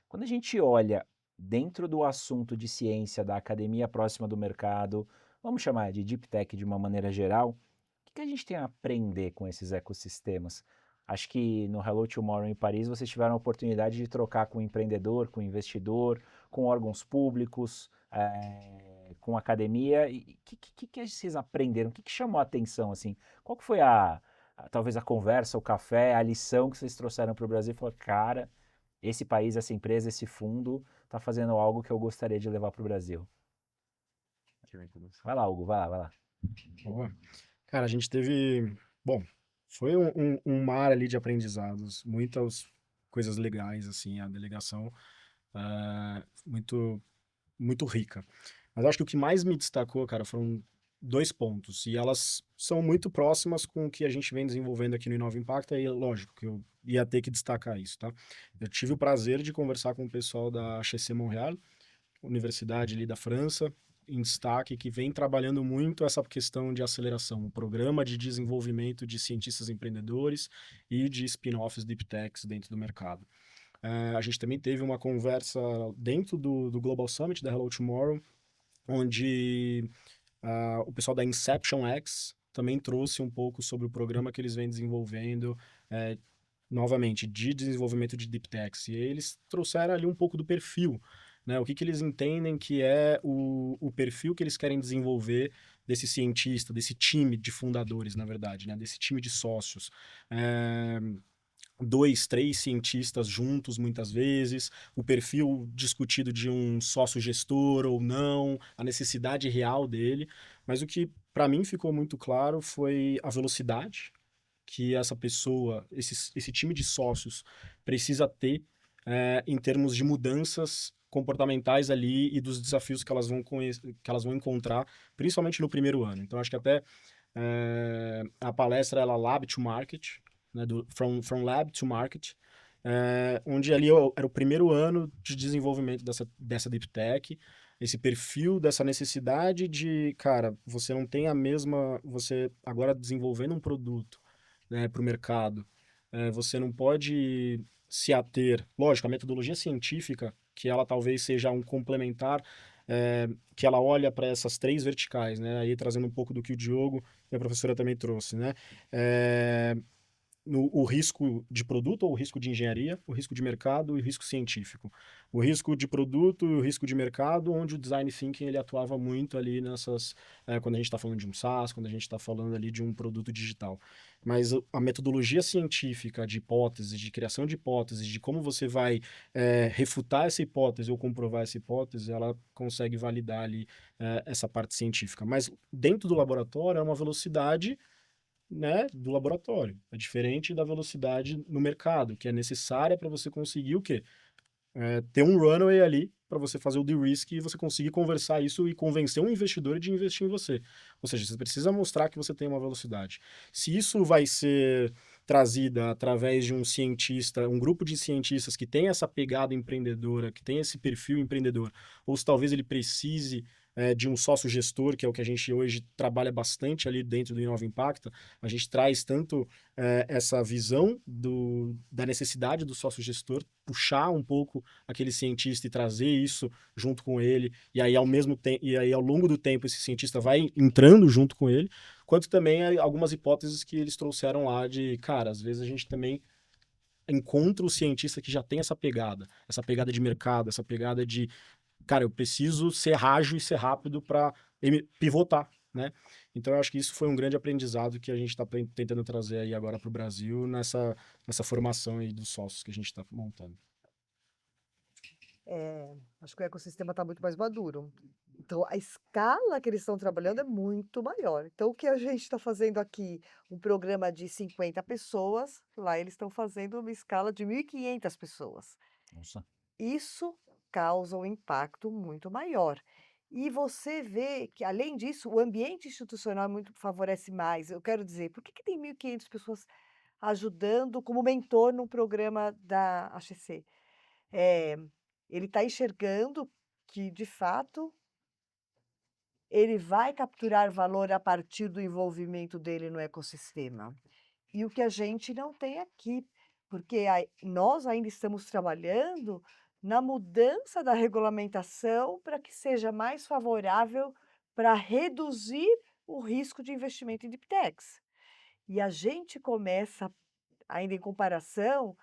Quando a gente olha dentro do assunto de ciência, da academia próxima do mercado, vamos chamar de deep tech de uma maneira geral, o que a gente tem a aprender com esses ecossistemas? Acho que no Hello Tomorrow em Paris vocês tiveram a oportunidade de trocar com empreendedor, com investidor, com órgãos públicos, com academia. E o que vocês aprenderam? O que chamou a atenção? Assim? Qual que foi talvez a conversa, o café, a lição que vocês trouxeram para o Brasil? Falou, cara, esse país, essa empresa, esse fundo está fazendo algo que eu gostaria de levar para o Brasil. Vai lá, Hugo, vai lá. Boa. Cara, a gente teve. Bom, foi um mar ali de aprendizados, muitas coisas legais, assim, a delegação muito, muito rica. Mas acho que o que mais me destacou, cara, foram 2 pontos, e elas são muito próximas com o que a gente vem desenvolvendo aqui no Inova Impacta, e lógico que eu ia ter que destacar isso, tá? Eu tive o prazer de conversar com o pessoal da HEC Montréal, universidade ali da França, em destaque, que vem trabalhando muito essa questão de aceleração, o programa de desenvolvimento de cientistas empreendedores e de spin-offs deep techs dentro do mercado. A gente também teve uma conversa dentro do Global Summit da Hello Tomorrow, onde o pessoal da Inception X também trouxe um pouco sobre o programa que eles vêm desenvolvendo, novamente, de desenvolvimento de deep techs. E eles trouxeram ali um pouco do perfil, né? O que eles entendem que é o perfil que eles querem desenvolver desse cientista, desse time de fundadores, na verdade, né? Desse time de sócios. 2, 3 cientistas juntos muitas vezes, o perfil discutido de um sócio gestor ou não, a necessidade real dele, mas o que para mim ficou muito claro foi a velocidade que essa pessoa, esse time de sócios precisa ter em termos de mudanças comportamentais ali e dos desafios que elas vão encontrar, principalmente no primeiro ano. Então acho que até a palestra ela Lab to Market, né, from Lab to Market, onde ali era o primeiro ano de desenvolvimento dessa Deep Tech, esse perfil dessa necessidade de, cara, você não tem você agora desenvolvendo um produto, né, para o mercado, você não pode se ater, lógico, a metodologia científica, que ela talvez seja um complementar, que ela olha para essas 3 verticais, né, aí trazendo um pouco do que o Diogo e a professora também trouxe, né, o risco de produto ou o risco de engenharia, o risco de mercado e o risco científico. O risco de produto e o risco de mercado, onde o design thinking ele atuava muito ali nessas, quando a gente está falando de um SaaS, quando a gente está falando ali de um produto digital. Mas a metodologia científica de hipóteses, de criação de hipóteses, de como você vai refutar essa hipótese ou comprovar essa hipótese, ela consegue validar ali essa parte científica. Mas dentro do laboratório é uma velocidade, né, do laboratório. É diferente da velocidade no mercado, que é necessária para você conseguir o quê? Ter um runway ali para você fazer o de-risk e você conseguir conversar isso e convencer um investidor de investir em você. Ou seja, você precisa mostrar que você tem uma velocidade. Se isso vai ser trazida através de um cientista, um grupo de cientistas que tem essa pegada empreendedora, que tem esse perfil empreendedor, ou se talvez ele precise de um sócio gestor, que é o que a gente hoje trabalha bastante ali dentro do Inova Impacta, a gente traz tanto essa visão da necessidade do sócio gestor, puxar um pouco aquele cientista e trazer isso junto com ele, e aí ao mesmo tempo, e aí ao longo do tempo esse cientista vai entrando junto com ele, quanto também algumas hipóteses que eles trouxeram lá de, cara, às vezes a gente também encontra o cientista que já tem essa pegada de mercado, essa pegada de, cara, eu preciso ser ágil e ser rápido para pivotar, né? Então eu acho que isso foi um grande aprendizado que a gente está tentando trazer aí agora para o Brasil nessa formação aí dos sócios que a gente está montando. Acho que o ecossistema está muito mais maduro. Então, a escala que eles estão trabalhando é muito maior. Então, o que a gente está fazendo aqui, um programa de 50 pessoas, lá eles estão fazendo uma escala de 1.500 pessoas. Nossa. Isso causa um impacto muito maior. E você vê que, além disso, o ambiente institucional favorece mais. Eu quero dizer, por que tem 1.500 pessoas ajudando como mentor num programa da HC? Ele está enxergando que, de fato, ele vai capturar valor a partir do envolvimento dele no ecossistema. E o que a gente não tem aqui, porque nós ainda estamos trabalhando na mudança da regulamentação para que seja mais favorável para reduzir o risco de investimento em deep techs. E a gente começa, ainda em comparação,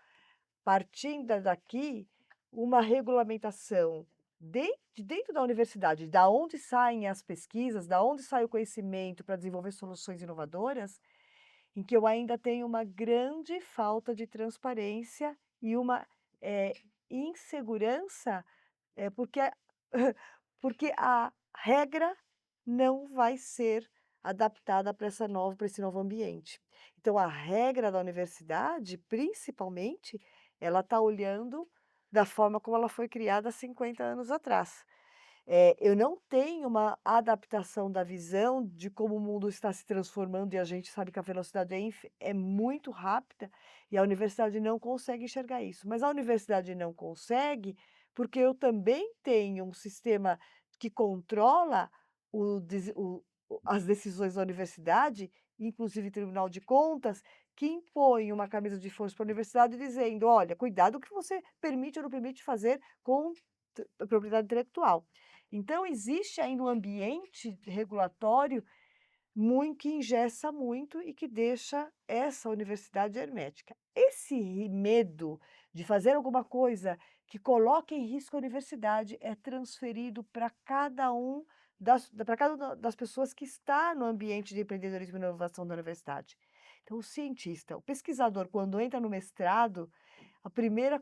partindo daqui, uma regulamentação dentro da universidade, da onde saem as pesquisas, da onde sai o conhecimento para desenvolver soluções inovadoras, em que eu ainda tenho uma grande falta de transparência e uma insegurança, porque, porque a regra não vai ser adaptada para esse novo ambiente. Então, a regra da universidade, principalmente, ela está olhando da forma como ela foi criada há 50 anos atrás. Eu não tenho uma adaptação da visão de como o mundo está se transformando, e a gente sabe que a velocidade é muito rápida, e a universidade não consegue enxergar isso. Mas a universidade não consegue porque eu também tenho um sistema que controla as decisões da universidade, inclusive Tribunal de Contas, que impõe uma camisa de força para a universidade dizendo: olha, cuidado o que você permite ou não permite fazer com propriedade intelectual. Então, existe ainda um ambiente regulatório que engessa muito e que deixa essa universidade hermética. Esse medo de fazer alguma coisa que coloque em risco a universidade é transferido para cada das pessoas que está no ambiente de empreendedorismo e inovação da universidade. Então, o cientista, o pesquisador, quando entra no mestrado, a primeira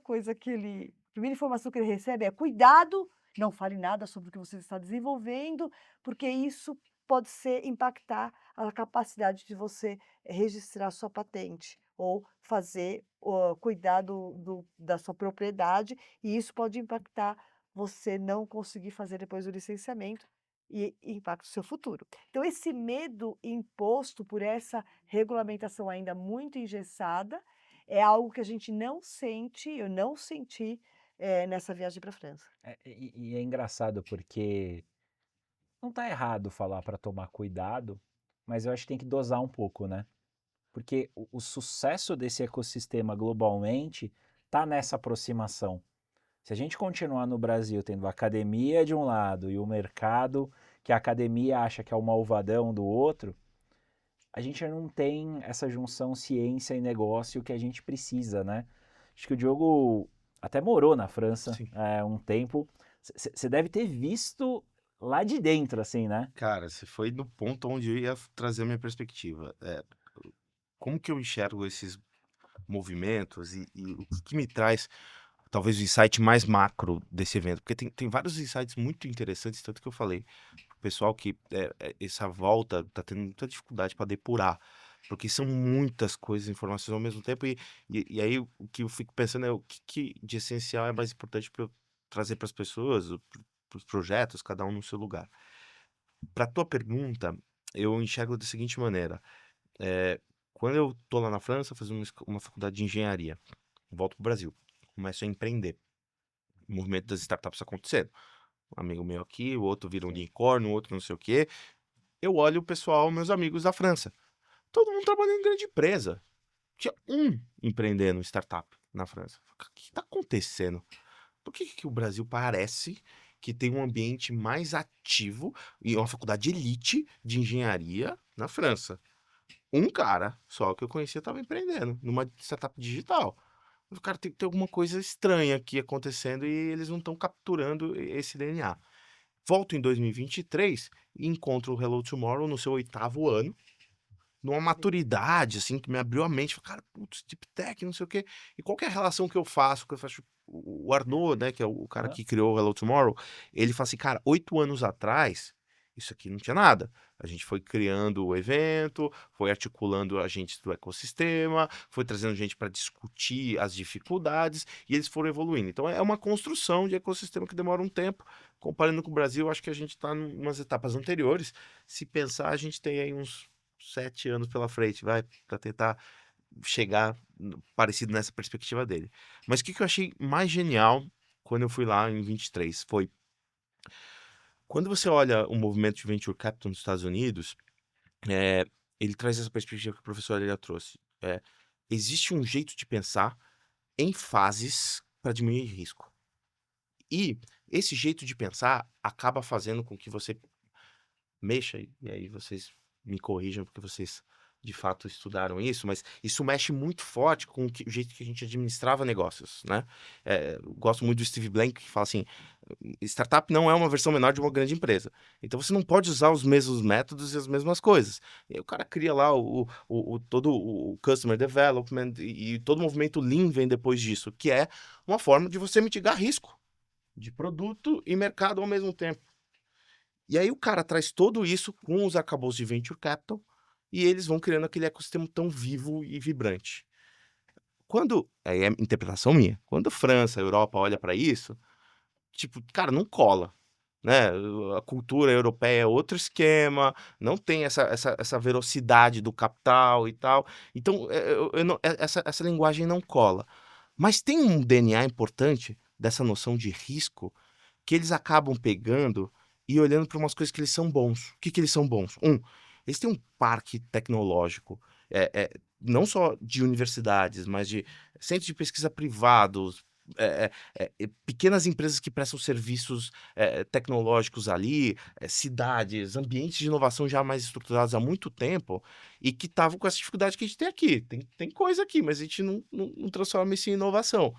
informação que ele recebe é: cuidado, não fale nada sobre o que você está desenvolvendo, porque isso pode impactar a capacidade de você registrar sua patente ou cuidar da sua propriedade, e isso pode impactar você não conseguir fazer depois o licenciamento e impacta o seu futuro. Então, esse medo imposto por essa regulamentação ainda muito engessada é algo que a gente não sente, eu não senti nessa viagem para a França. E é engraçado porque não tá errado falar para tomar cuidado, mas eu acho que tem que dosar um pouco, né? Porque o sucesso desse ecossistema globalmente tá nessa aproximação. Se a gente continuar no Brasil tendo a academia de um lado e o mercado que a academia acha que é o malvadão do outro, a gente não tem essa junção ciência e negócio que a gente precisa, né? Acho que o Diogo até morou na França Sim. um tempo. Você deve ter visto lá de dentro, assim, né? Cara, você foi no ponto onde eu ia trazer a minha perspectiva. Como que eu enxergo esses movimentos e o que me traz, talvez, o insight mais macro desse evento? Porque tem vários insights muito interessantes, tanto que eu falei pro pessoal que essa volta tá tendo muita dificuldade para depurar, porque são muitas coisas, informações ao mesmo tempo, e aí o que eu fico pensando é o que de essencial é mais importante para eu trazer para as pessoas, para os projetos, cada um no seu lugar. Para tua pergunta, eu enxergo da seguinte maneira. É, quando eu tô lá na França fazendo uma faculdade de engenharia, volto pro Brasil, começo a empreender. O movimento das startups acontecendo. Um amigo meu aqui, o outro vira um Sim. unicórnio, o outro não sei o quê. Eu olho o pessoal, meus amigos da França. Todo mundo trabalhando em grande empresa. Tinha um empreendendo startup na França. O que está acontecendo? Por que o Brasil parece que tem um ambiente mais ativo e uma faculdade de elite de engenharia na França? Um cara só que eu conhecia estava empreendendo numa startup digital. O cara tem que ter alguma coisa estranha aqui acontecendo e eles não estão capturando esse DNA. Volto em 2023 e encontro o Hello Tomorrow no seu 8º ano, numa maturidade, assim, que me abriu a mente. Falei, cara, putz, Deep Tech, não sei o quê. E qual que é a relação que eu faço? O Arnaud, né, que é o cara Aham. que criou o Hello Tomorrow, ele fala assim, cara, 8 anos atrás, isso aqui não tinha nada. A gente foi criando o evento, foi articulando agentes do ecossistema, foi trazendo gente para discutir as dificuldades e eles foram evoluindo. Então é uma construção de ecossistema que demora um tempo. Comparando com o Brasil, acho que a gente está em umas etapas anteriores. Se pensar, a gente tem aí uns 7 anos pela frente, vai, para tentar chegar parecido nessa perspectiva dele. Mas o que eu achei mais genial quando eu fui lá em 23 foi quando você olha o movimento de Venture Capital nos Estados Unidos, é, ele traz essa perspectiva que o professor Elia trouxe. Existe um jeito de pensar em fases para diminuir risco. E esse jeito de pensar acaba fazendo com que você mexa, e aí vocês me corrijam porque vocês de fato estudaram isso, mas isso mexe muito forte com o jeito que a gente administrava negócios, né? Eu gosto muito do Steve Blank, que fala assim, startup não é uma versão menor de uma grande empresa. Então você não pode usar os mesmos métodos e as mesmas coisas. E aí o cara cria lá todo o Customer Development e todo o movimento Lean vem depois disso, que é uma forma de você mitigar risco de produto e mercado ao mesmo tempo. E aí o cara traz tudo isso com os arcabouços de Venture Capital e eles vão criando aquele ecossistema tão vivo e vibrante. Aí é interpretação minha, quando França, Europa olha para isso, tipo, cara, não cola, né? A cultura europeia é outro esquema, não tem essa velocidade do capital e tal. Então, essa linguagem não cola. Mas tem um DNA importante dessa noção de risco que eles acabam pegando e olhando para umas coisas que eles são bons. O que eles são bons? Eles têm um parque tecnológico, não só de universidades, mas de centros de pesquisa privados, pequenas empresas que prestam serviços tecnológicos ali, cidades, ambientes de inovação já mais estruturados há muito tempo e que estavam com essa dificuldade que a gente tem aqui. Tem coisa aqui, mas a gente não transforma isso em inovação.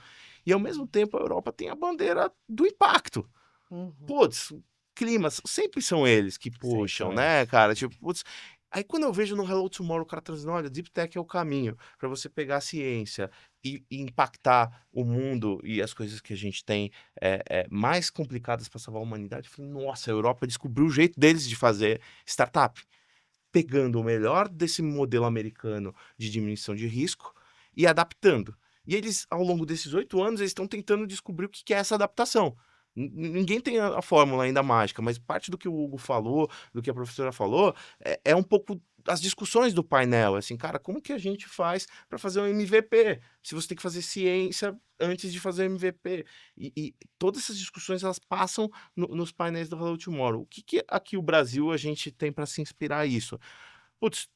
E, ao mesmo tempo, a Europa tem a bandeira do impacto. Uhum. Putz, climas, sempre são eles que Sempre puxam, são né, eles. cara? Tipo, putz. Aí quando eu vejo no Hello Tomorrow o cara trazendo, olha, Deep Tech é o caminho para você pegar a ciência e impactar o mundo e as coisas que a gente tem mais complicadas para salvar a humanidade, eu falei, nossa, a Europa descobriu o jeito deles de fazer startup, pegando o melhor desse modelo americano de diminuição de risco e adaptando. E eles, ao longo desses 8 anos, eles estão tentando descobrir o que é essa adaptação. Ninguém tem a fórmula ainda mágica, mas parte do que o Hugo falou, do que a professora falou, é um pouco as discussões do painel, assim, cara, como que a gente faz para fazer um MVP? Se você tem que fazer ciência antes de fazer MVP. E todas essas discussões, elas passam nos painéis do Hello Tomorrow. O que aqui o Brasil a gente tem para se inspirar isso? Putz,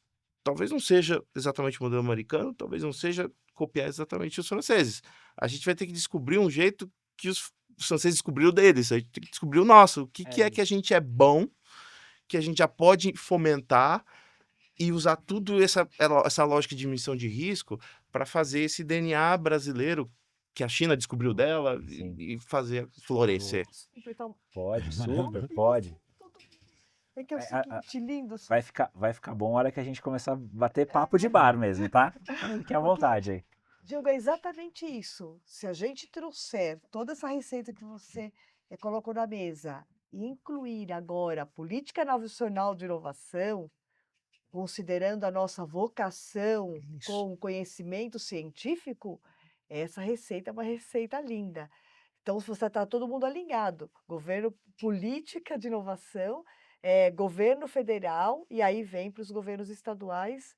talvez não seja exatamente o modelo americano, talvez não seja copiar exatamente os franceses. A gente vai ter que descobrir um jeito que os franceses descobriram deles, a gente tem que descobrir o nosso. O que é que a Isso. gente é bom, que a gente já pode fomentar e usar tudo essa lógica de diminuição de risco para fazer esse DNA brasileiro que a China descobriu dela Sim. e fazer florescer. Posso completar um Pode, super, pouquinho, pode. assim, todo mundo. É que é o É, seguinte, lindo, vai ficar bom a hora que a gente começar a bater papo de bar mesmo, tá? Fique à porque, vontade aí. Diogo, é exatamente isso. Se a gente trouxer toda essa receita que você colocou na mesa e incluir agora a política nacional de inovação, considerando a nossa vocação Isso. com conhecimento científico, essa receita é uma receita linda. Então, se você está todo mundo alinhado, governo, política de inovação, governo federal, e aí vem para os governos estaduais,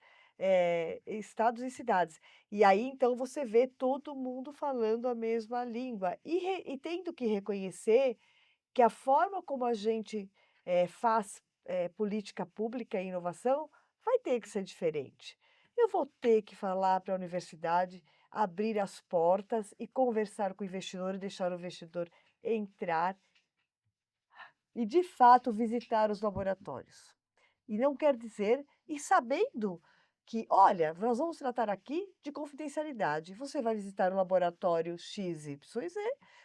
estados e cidades. E aí, então, você vê todo mundo falando a mesma língua e tendo que reconhecer que a forma como a gente faz política pública e inovação vai ter que ser diferente. Eu vou ter que falar para a universidade, abrir as portas e conversar com o investidor e deixar o investidor entrar e, de fato, visitar os laboratórios. E não quer dizer, e sabendo que, olha, nós vamos tratar aqui de confidencialidade. Você vai visitar o laboratório XYZ,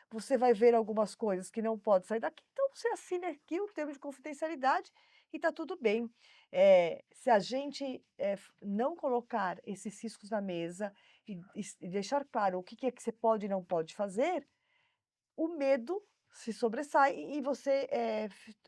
você vai ver algumas coisas que não pode sair daqui, então você assina aqui o termo de confidencialidade e está tudo bem. Se a gente não colocar esses riscos na mesa e deixar claro o que é que você pode e não pode fazer, o medo se sobressai e você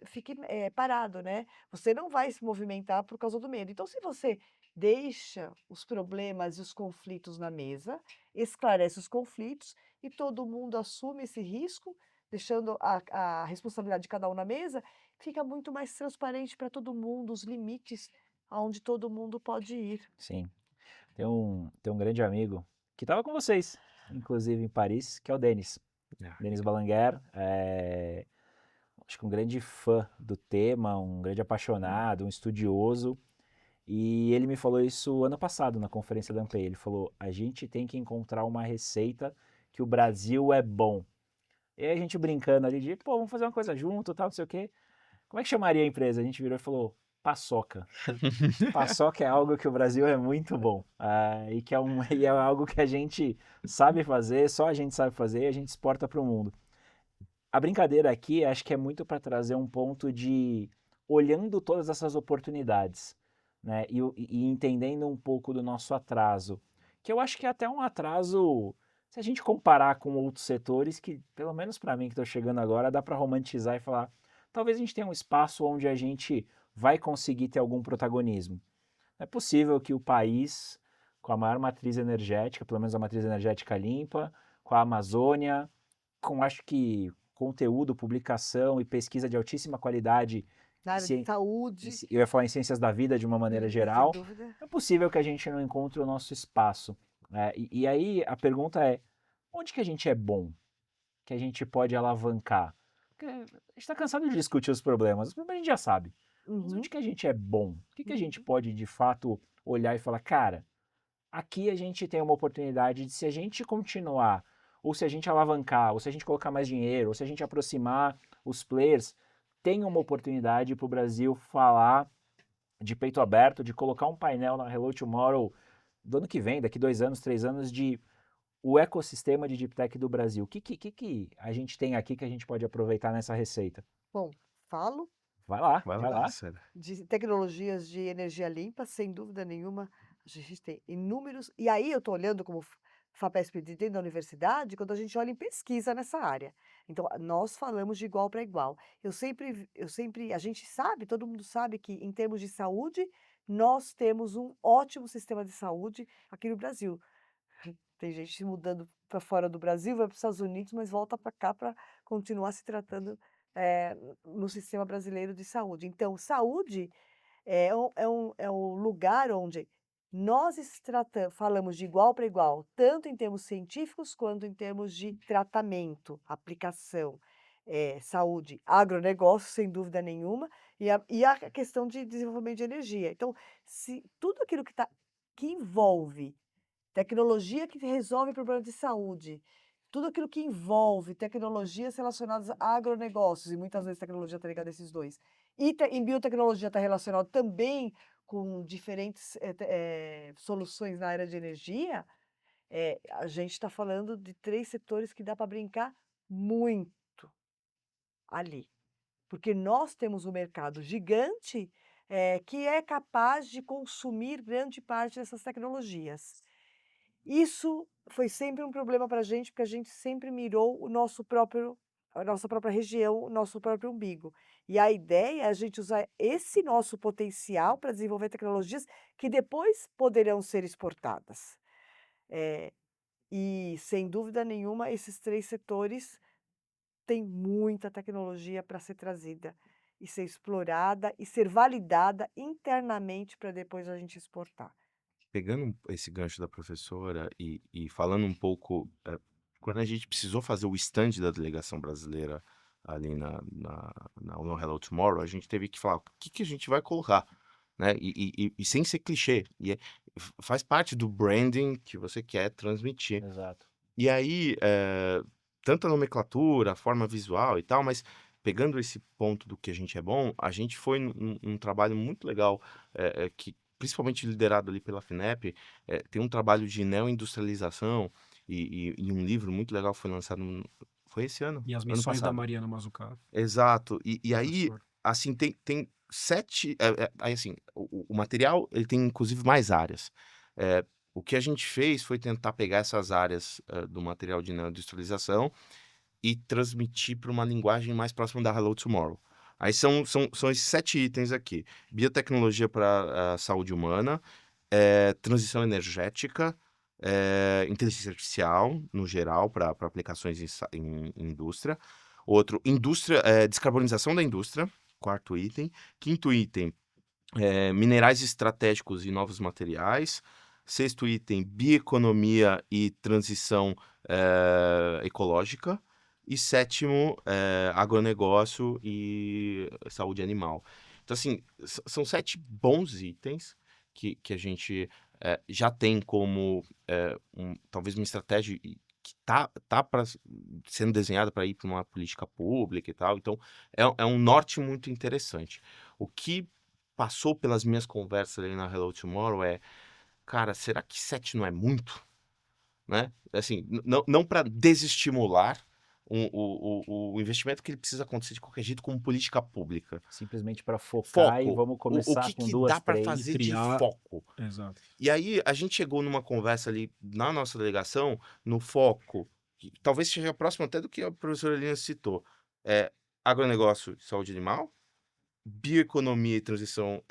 fique parado, né? Você não vai se movimentar por causa do medo. Então, se você deixa os problemas e os conflitos na mesa, esclarece os conflitos e todo mundo assume esse risco, deixando a responsabilidade de cada um na mesa, fica muito mais transparente para todo mundo os limites aonde todo mundo pode ir. Sim. Tem um grande amigo que estava com vocês, inclusive em Paris, que é o Denis. Denis Balanguer, acho que um grande fã do tema, um grande apaixonado, um estudioso. E ele me falou isso ano passado na conferência da Ampei. Ele falou: a gente tem que encontrar uma receita que o Brasil é bom. E aí a gente brincando ali de, pô, vamos fazer uma coisa junto, tal, não sei o quê. Como é que chamaria a empresa? A gente virou e falou: paçoca. Paçoca é algo que o Brasil é muito bom. E que e é algo que a gente sabe fazer, só a gente sabe fazer e a gente exporta para o mundo. A brincadeira aqui acho que é muito para trazer um ponto de olhando todas essas oportunidades, né? E entendendo um pouco do nosso atraso. Que eu acho que é até um atraso, se a gente comparar com outros setores, que pelo menos para mim que estou chegando agora, dá para romantizar e falar, talvez a gente tenha um espaço onde a gente vai conseguir ter algum protagonismo. É possível que o país, com a maior matriz energética, pelo menos a matriz energética limpa, com a Amazônia, com acho que conteúdo, publicação e pesquisa de altíssima qualidade, Na área de saúde, eu ia falar em ciências da vida de uma maneira sem geral, dúvida. é possível que a gente não encontre o nosso espaço. Né? E aí a pergunta é, onde que a gente é bom? Que a gente pode alavancar? Porque a gente está cansado de discutir os problemas a gente já sabe. Mas Uhum. onde que a gente é bom? O que a gente pode, de fato, olhar e falar, cara, aqui a gente tem uma oportunidade de, se a gente continuar, ou se a gente alavancar, ou se a gente colocar mais dinheiro, ou se a gente aproximar os players, tem uma oportunidade para o Brasil falar de peito aberto, de colocar um painel na Hello Tomorrow do ano que vem, daqui 2 anos, 3 anos, de o ecossistema de Deep Tech do Brasil. O que a gente tem aqui que a gente pode aproveitar nessa receita? Bom, falo Vai lá, Vai vai lá, lá. sério. de tecnologias de energia limpa, sem dúvida nenhuma, a gente tem inúmeros. E aí eu estou olhando como FAPESP de dentro da universidade, quando a gente olha em pesquisa nessa área. Então, nós falamos de igual para igual. A gente sabe, todo mundo sabe que em termos de saúde, nós temos um ótimo sistema de saúde aqui no Brasil. Tem gente se mudando para fora do Brasil, vai para os Estados Unidos, mas volta para cá para continuar se tratando no sistema brasileiro de saúde. Então, saúde é um lugar onde nós falamos de igual para igual, tanto em termos científicos quanto em termos de tratamento, aplicação, saúde, agronegócio, sem dúvida nenhuma, e a questão de desenvolvimento de energia. Então, se tudo aquilo que envolve tecnologia que resolve problemas de saúde, tudo aquilo que envolve tecnologias relacionadas a agronegócios, e muitas vezes tecnologia está ligada a esses dois, e em biotecnologia está relacionado também com diferentes soluções na área de energia, a gente está falando de 3 setores que dá para brincar muito ali. Porque nós temos um mercado gigante, que é capaz de consumir grande parte dessas tecnologias. Isso foi sempre um problema para a gente, porque a gente sempre mirou a nossa própria região, o nosso próprio umbigo. E a ideia é a gente usar esse nosso potencial para desenvolver tecnologias que depois poderão ser exportadas. E, sem dúvida nenhuma, esses 3 setores têm muita tecnologia para ser trazida e ser explorada e ser validada internamente para depois a gente exportar. Pegando esse gancho da professora e falando um pouco, quando a gente precisou fazer o stand da delegação brasileira ali no Hello Tomorrow, a gente teve que falar o que a gente vai colocar, né? E sem ser clichê. Faz parte do branding que você quer transmitir. Exato. E aí, tanto a nomenclatura, a forma visual e tal, mas pegando esse ponto do que a gente é bom, a gente foi num trabalho muito legal, que principalmente liderado ali pela FINEP, tem um trabalho de neoindustrialização e um livro muito legal foi lançado, foi esse ano? E as Ano missões da passado. Mariana Mazzucato, Exato. E aí, professor. assim, tem 7. Aí, assim, o material ele tem inclusive mais áreas. É, o que a gente fez foi tentar pegar essas áreas do material de neoindustrialização e transmitir para uma linguagem mais próxima da Hello Tomorrow. Aí são esses 7 itens aqui: biotecnologia para a saúde humana, transição energética, inteligência artificial, no geral, para aplicações em indústria. Outro, descarbonização da indústria, 4º item. 5º item, minerais estratégicos e novos materiais. 6º item, bioeconomia e transição ecológica. E 7º, agronegócio e saúde animal. Então, assim, são 7 bons itens que a gente já tem como talvez uma estratégia que tá sendo desenhada para ir para uma política pública e tal. Então, é um norte muito interessante. O que passou pelas minhas conversas ali na Hello Tomorrow cara, será que 7 não é muito? Né? Assim, não para desestimular o investimento que ele precisa acontecer de qualquer jeito como política pública. Simplesmente para focar e Foco. vamos O começar com que 2, dá para 3. fazer de criar- foco? Exato. E aí a gente chegou numa conversa ali na nossa delegação, no foco, que talvez seja próximo até do que a professora Helena citou. Agronegócio e saúde animal, bioeconomia e transição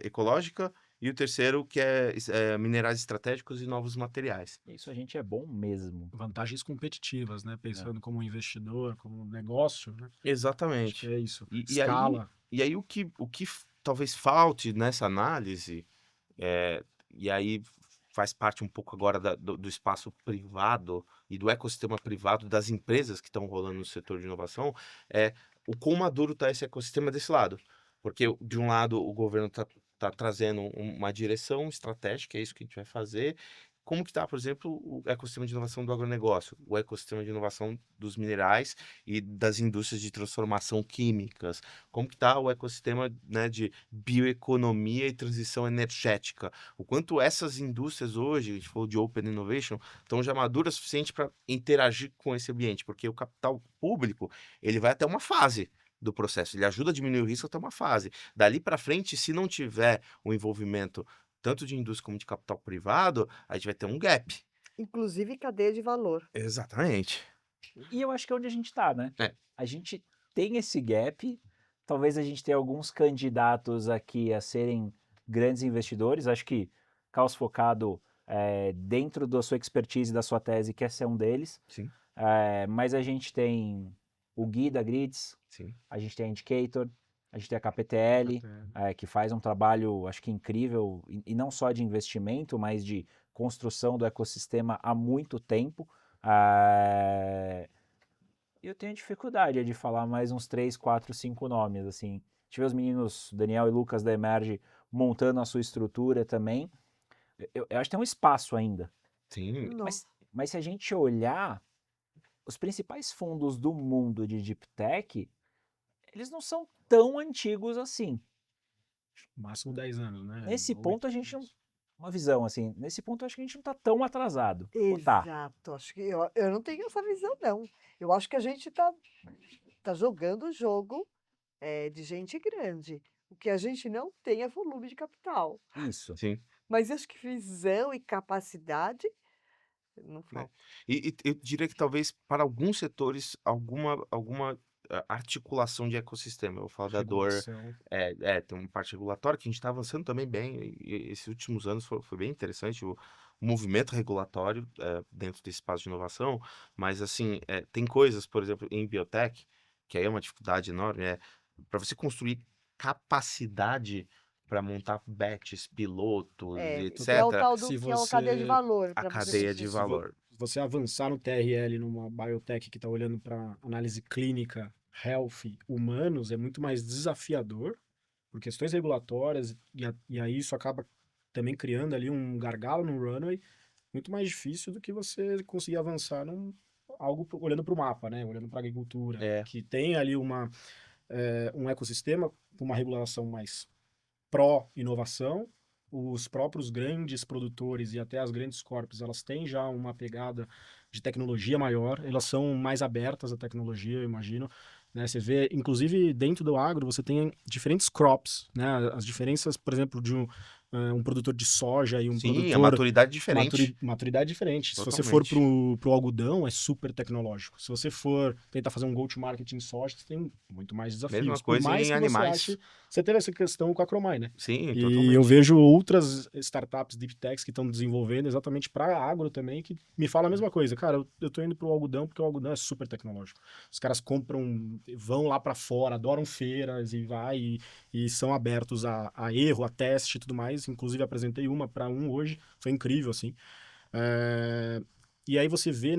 ecológica, e o terceiro que é minerais estratégicos e novos materiais. Isso a gente é bom mesmo. Vantagens competitivas, né? Pensando como investidor, como negócio, né? Acho que Exatamente. é isso. E aí, Escala. o que talvez falte nessa análise, e aí faz parte um pouco agora do espaço privado e do ecossistema privado das empresas que estão rolando no setor de inovação, é o quão maduro está esse ecossistema desse lado. Porque, de um lado, o governo está trazendo uma direção estratégica, é isso que a gente vai fazer. Como que está, por exemplo, o ecossistema de inovação do agronegócio, o ecossistema de inovação dos minerais e das indústrias de transformação químicas? Como que está o ecossistema, né, de bioeconomia e transição energética? O quanto essas indústrias hoje, a gente falou de Open Innovation, estão já maduras o suficiente para interagir com esse ambiente, porque o capital público ele vai até uma fase do processo, ele ajuda a diminuir o risco até uma fase. Dali para frente, se não tiver o envolvimento tanto de indústria como de capital privado, a gente vai ter um gap. Inclusive cadeia de valor. Exatamente. E eu acho que é onde a gente está, né? A gente tem esse gap, talvez a gente tenha alguns candidatos aqui a serem grandes investidores, acho que Caos Focado, dentro da sua expertise e da sua tese, quer ser um deles. Sim. Mas a gente tem o Gui da Grids, Sim. a gente tem a Indicator, a gente tem a KPTL, que faz um trabalho, acho que incrível, e não só de investimento, mas de construção do ecossistema há muito tempo. Eu tenho dificuldade de falar mais uns 3, 4, 5 nomes, assim. Tive os meninos Daniel e Lucas da Emerge montando a sua estrutura também. Eu acho que tem um espaço ainda. Sim. Mas se a gente olhar, os principais fundos do mundo de Deep Tech, eles não são tão antigos assim. Máximo 10 anos, né? Nesse Ou ponto a 8 gente não. anos. Uma visão, assim, nesse ponto eu acho que a gente não tá tão atrasado. Ou tá? Exato, acho que eu não tenho essa visão, não. Eu acho que a gente tá jogando o jogo de gente grande. O que a gente não tem é volume de capital. Isso. Sim. Mas acho que visão e capacidade não Né. falta. E eu diria que talvez para alguns setores, alguma articulação de ecossistema. Eu vou falar da dor, Regulação. tem uma parte regulatória que a gente está avançando também bem, e esses últimos anos foi bem interessante o movimento regulatório, dentro desse espaço de inovação, mas assim, tem coisas, por exemplo, em biotech, que aí é uma dificuldade enorme, para você construir capacidade para montar batches, pilotos e Que é o etc, tal do Se que é uma cadeia de você valor a para você cadeia de conseguir. valor. Se você avançar no TRL numa biotech que está olhando para análise clínica, health, humanos, é muito mais desafiador por questões regulatórias, e aí isso acaba também criando ali um gargalo no runway, muito mais difícil do que você conseguir avançar olhando para o mapa, né? Olhando para a agricultura, É. que tem ali um ecossistema com uma regulação mais pró-inovação. Os próprios grandes produtores e até as grandes corpos, elas têm já uma pegada de tecnologia maior, elas são mais abertas à tecnologia, eu imagino. Né? Você vê, inclusive dentro do agro, você tem diferentes crops, né? As diferenças, por exemplo, de um produtor de soja e um Sim, a produtor maturidade diferente. maturidade diferente. Se você for Totalmente. pro algodão, é super tecnológico. Se você for tentar fazer um go-to-market em soja, você tem muito mais Mesma desafios. Por coisa mais em que você animais. ache... Você teve essa questão com a Cromai, né? Sim, E eu totalmente. vejo outras startups deep techs que estão desenvolvendo exatamente para agro também, que me falam a mesma coisa. Cara, eu tô indo pro algodão porque o algodão é super tecnológico. Os caras compram, vão lá para fora, adoram feiras e são abertos a erro, a teste e tudo mais. Inclusive apresentei uma para hoje, foi incrível assim. É, E aí você vê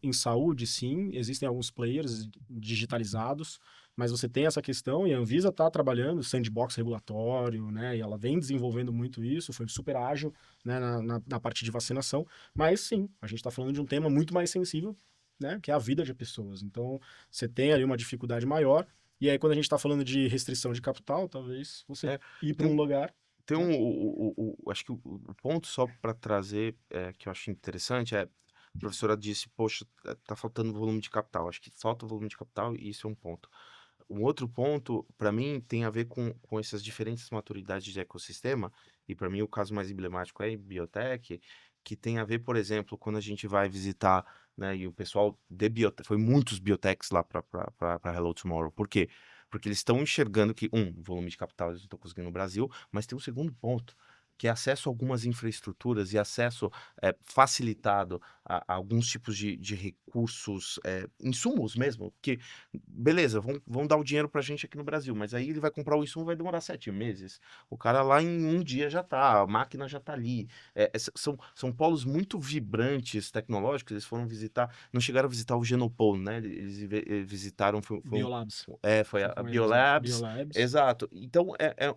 em saúde, sim, existem alguns players digitalizados, mas você tem essa questão, e a Anvisa está trabalhando sandbox regulatório, né? E ela vem desenvolvendo muito isso, foi super ágil, né, na parte de vacinação, mas sim, a gente está falando de um tema muito mais sensível, né? Que é a vida de pessoas. Então, você tem ali uma dificuldade maior, e aí quando a gente está falando de restrição de capital, talvez você É, ir para tem um um, lugar, tem né? acho que o ponto só para trazer, que eu acho interessante a professora disse, poxa, tá faltando volume de capital. Acho que falta volume de capital e isso é um ponto. Um outro ponto, para mim, tem a ver com essas diferentes maturidades de ecossistema, e para mim o caso mais emblemático é em biotech, que tem a ver, por exemplo, quando a gente vai visitar, né, e o pessoal de biotech, foi muitos biotechs lá para Hello Tomorrow. Por quê? Porque eles estão enxergando que, volume de capital eles não estão conseguindo no Brasil, mas tem um segundo ponto, que é acesso a algumas infraestruturas e acesso facilitado a alguns tipos de recursos, insumos mesmo, que beleza, vão dar o dinheiro pra gente aqui no Brasil, mas aí ele vai comprar o insumo, vai demorar 7 meses. O cara lá em um dia já tá, a máquina já tá ali. São polos muito vibrantes tecnológicos, eles foram visitar, não chegaram a visitar o Genopole, né? Eles visitaram, Biolabs. foi Fui a com eles, né? Biolabs, Biolabs. exato. Então é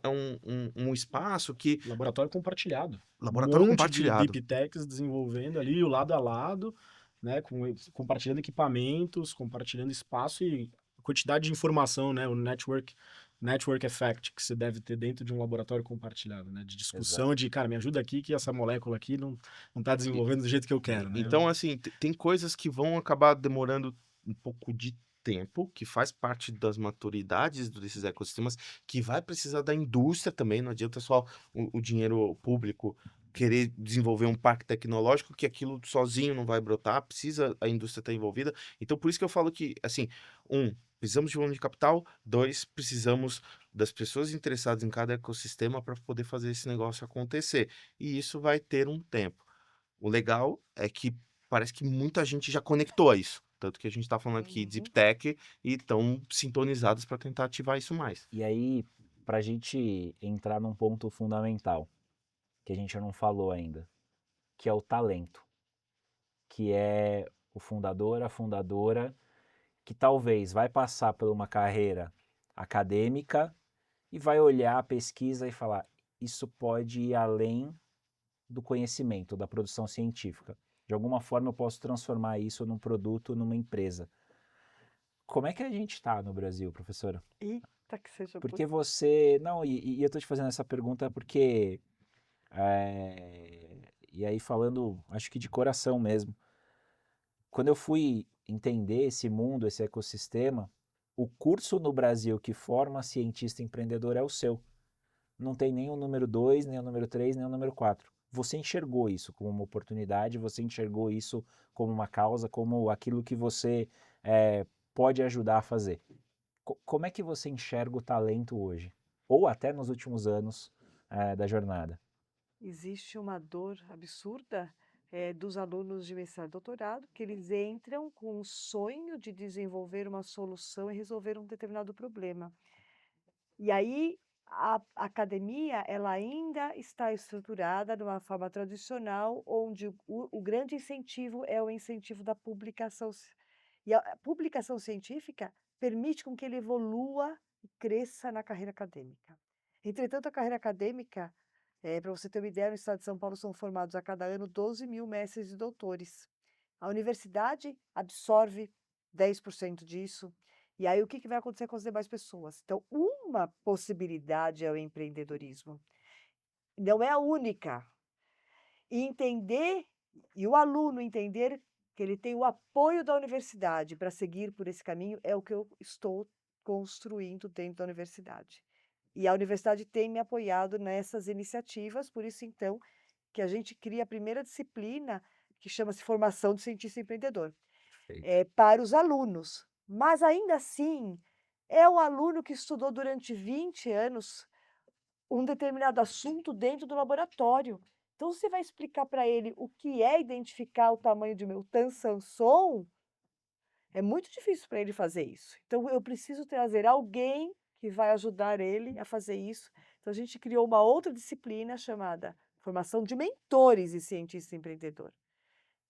um espaço que, Laboratório compartilhado. Um laboratório monte de compartilhado. deep techs desenvolvendo ali, o lado a lado, né? Compartilhando equipamentos, compartilhando espaço e quantidade de informação, né? O network effect que você deve ter dentro de um laboratório compartilhado, né? De discussão Exato. de, cara, me ajuda aqui que essa molécula aqui não tá desenvolvendo do jeito que eu quero, né? Então, assim, tem coisas que vão acabar demorando um pouco de tempo, que faz parte das maturidades desses ecossistemas, que vai precisar da indústria também, não adianta só o dinheiro público querer desenvolver um parque tecnológico, que aquilo sozinho não vai brotar, precisa a indústria estar envolvida. Então, por isso que eu falo que, assim, precisamos de volume de capital, 2, precisamos das pessoas interessadas em cada ecossistema para poder fazer esse negócio acontecer. E isso vai ter um tempo. O legal é que parece que muita gente já conectou a isso. Tanto que a gente está falando aqui de Deep Uhum. Tech e estão sintonizados para tentar ativar isso mais. E aí, para a gente entrar num ponto fundamental, que a gente não falou ainda, que é o talento, que é o fundador, a fundadora, que talvez vai passar por uma carreira acadêmica e vai olhar a pesquisa e falar: isso pode ir além do conhecimento, da produção científica. De alguma forma eu posso transformar isso num produto, numa empresa. Como é que a gente está no Brasil, professora? Tá que seja Porque possível. você. Não, e eu tô te fazendo essa pergunta porque. E aí, falando, acho que de coração mesmo. Quando eu fui entender esse mundo, esse ecossistema, o curso no Brasil que forma cientista empreendedor é o seu. Não tem nem o número 2, nem o número 3, nem o número 4. Você enxergou isso como uma oportunidade, você enxergou isso como uma causa, como aquilo que você pode ajudar a fazer. Como é que você enxerga o talento hoje? Ou até nos últimos anos da jornada? Existe uma dor absurda dos alunos de mestrado e doutorado, que eles entram com o sonho de desenvolver uma solução e resolver um determinado problema. E aí a academia, ela ainda está estruturada de uma forma tradicional, onde o grande incentivo é o incentivo da publicação. E a publicação científica permite com que ele evolua e cresça na carreira acadêmica. Entretanto, a carreira acadêmica, para você ter uma ideia, no estado de São Paulo são formados a cada ano 12 mil mestres e doutores. A universidade absorve 10% disso. E aí, o que vai acontecer com as demais pessoas? Então, uma possibilidade é o empreendedorismo. Não é a única. E entender, e o aluno entender que ele tem o apoio da universidade para seguir por esse caminho, é o que eu estou construindo dentro da universidade. E a universidade tem me apoiado nessas iniciativas, por isso, então, que a gente cria a primeira disciplina, que chama-se Formação de Cientista Empreendedor, para os alunos. Mas, ainda assim, é o aluno que estudou durante 20 anos um determinado assunto dentro do laboratório. Então, você vai explicar para ele o que é identificar o tamanho de meu Tan-Sanson, é muito difícil para ele fazer isso. Então, eu preciso trazer alguém que vai ajudar ele a fazer isso. Então, a gente criou uma outra disciplina chamada Formação de Mentores e Cientista Empreendedor,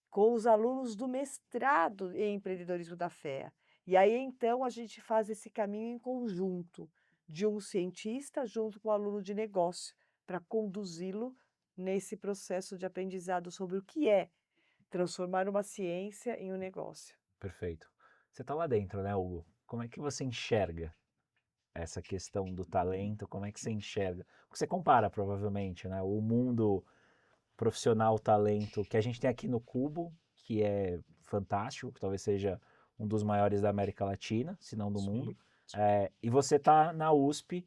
com os alunos do mestrado em empreendedorismo da FEA. E aí, então, a gente faz esse caminho em conjunto, de um cientista junto com o aluno de negócio, para conduzi-lo nesse processo de aprendizado sobre o que é transformar uma ciência em um negócio. Perfeito. Você está lá dentro, né, Hugo? Como é que você enxerga essa questão do talento? Como é que você enxerga? Porque você compara, provavelmente, né, o mundo profissional talento que a gente tem aqui no Cubo, que é fantástico, que talvez seja um dos maiores da América Latina, se não do mundo. Sim. E você está na USP,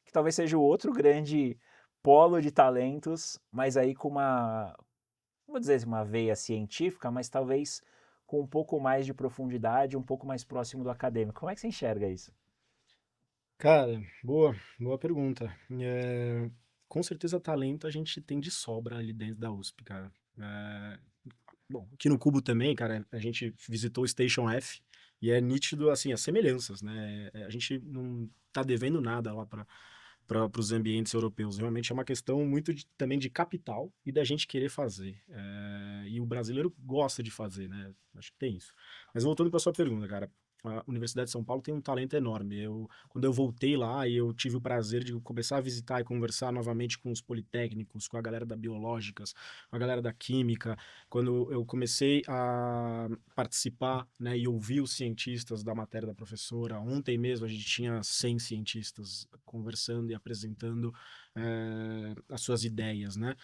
que talvez seja o outro grande polo de talentos, mas aí com uma, vou dizer assim, uma veia científica, mas talvez com um pouco mais de profundidade, um pouco mais próximo do acadêmico. Como é que você enxerga isso? Cara, boa pergunta. Com certeza talento a gente tem de sobra ali dentro da USP, cara. Bom, aqui no Cubo também, cara, a gente visitou o Station F e é nítido, assim, as semelhanças, né? A gente não tá devendo nada lá para os ambientes europeus. Realmente é uma questão muito também de capital e da gente querer fazer. E o brasileiro gosta de fazer, né? Acho que tem isso. Mas voltando para sua pergunta, cara, a Universidade de São Paulo tem um talento enorme. Quando eu voltei lá e eu tive o prazer de começar a visitar e conversar novamente com os politécnicos, com a galera da Biológicas, com a galera da Química, quando eu comecei a participar, né, e ouvir os cientistas da matéria da professora, ontem mesmo a gente tinha 100 cientistas conversando e apresentando as suas ideias, né?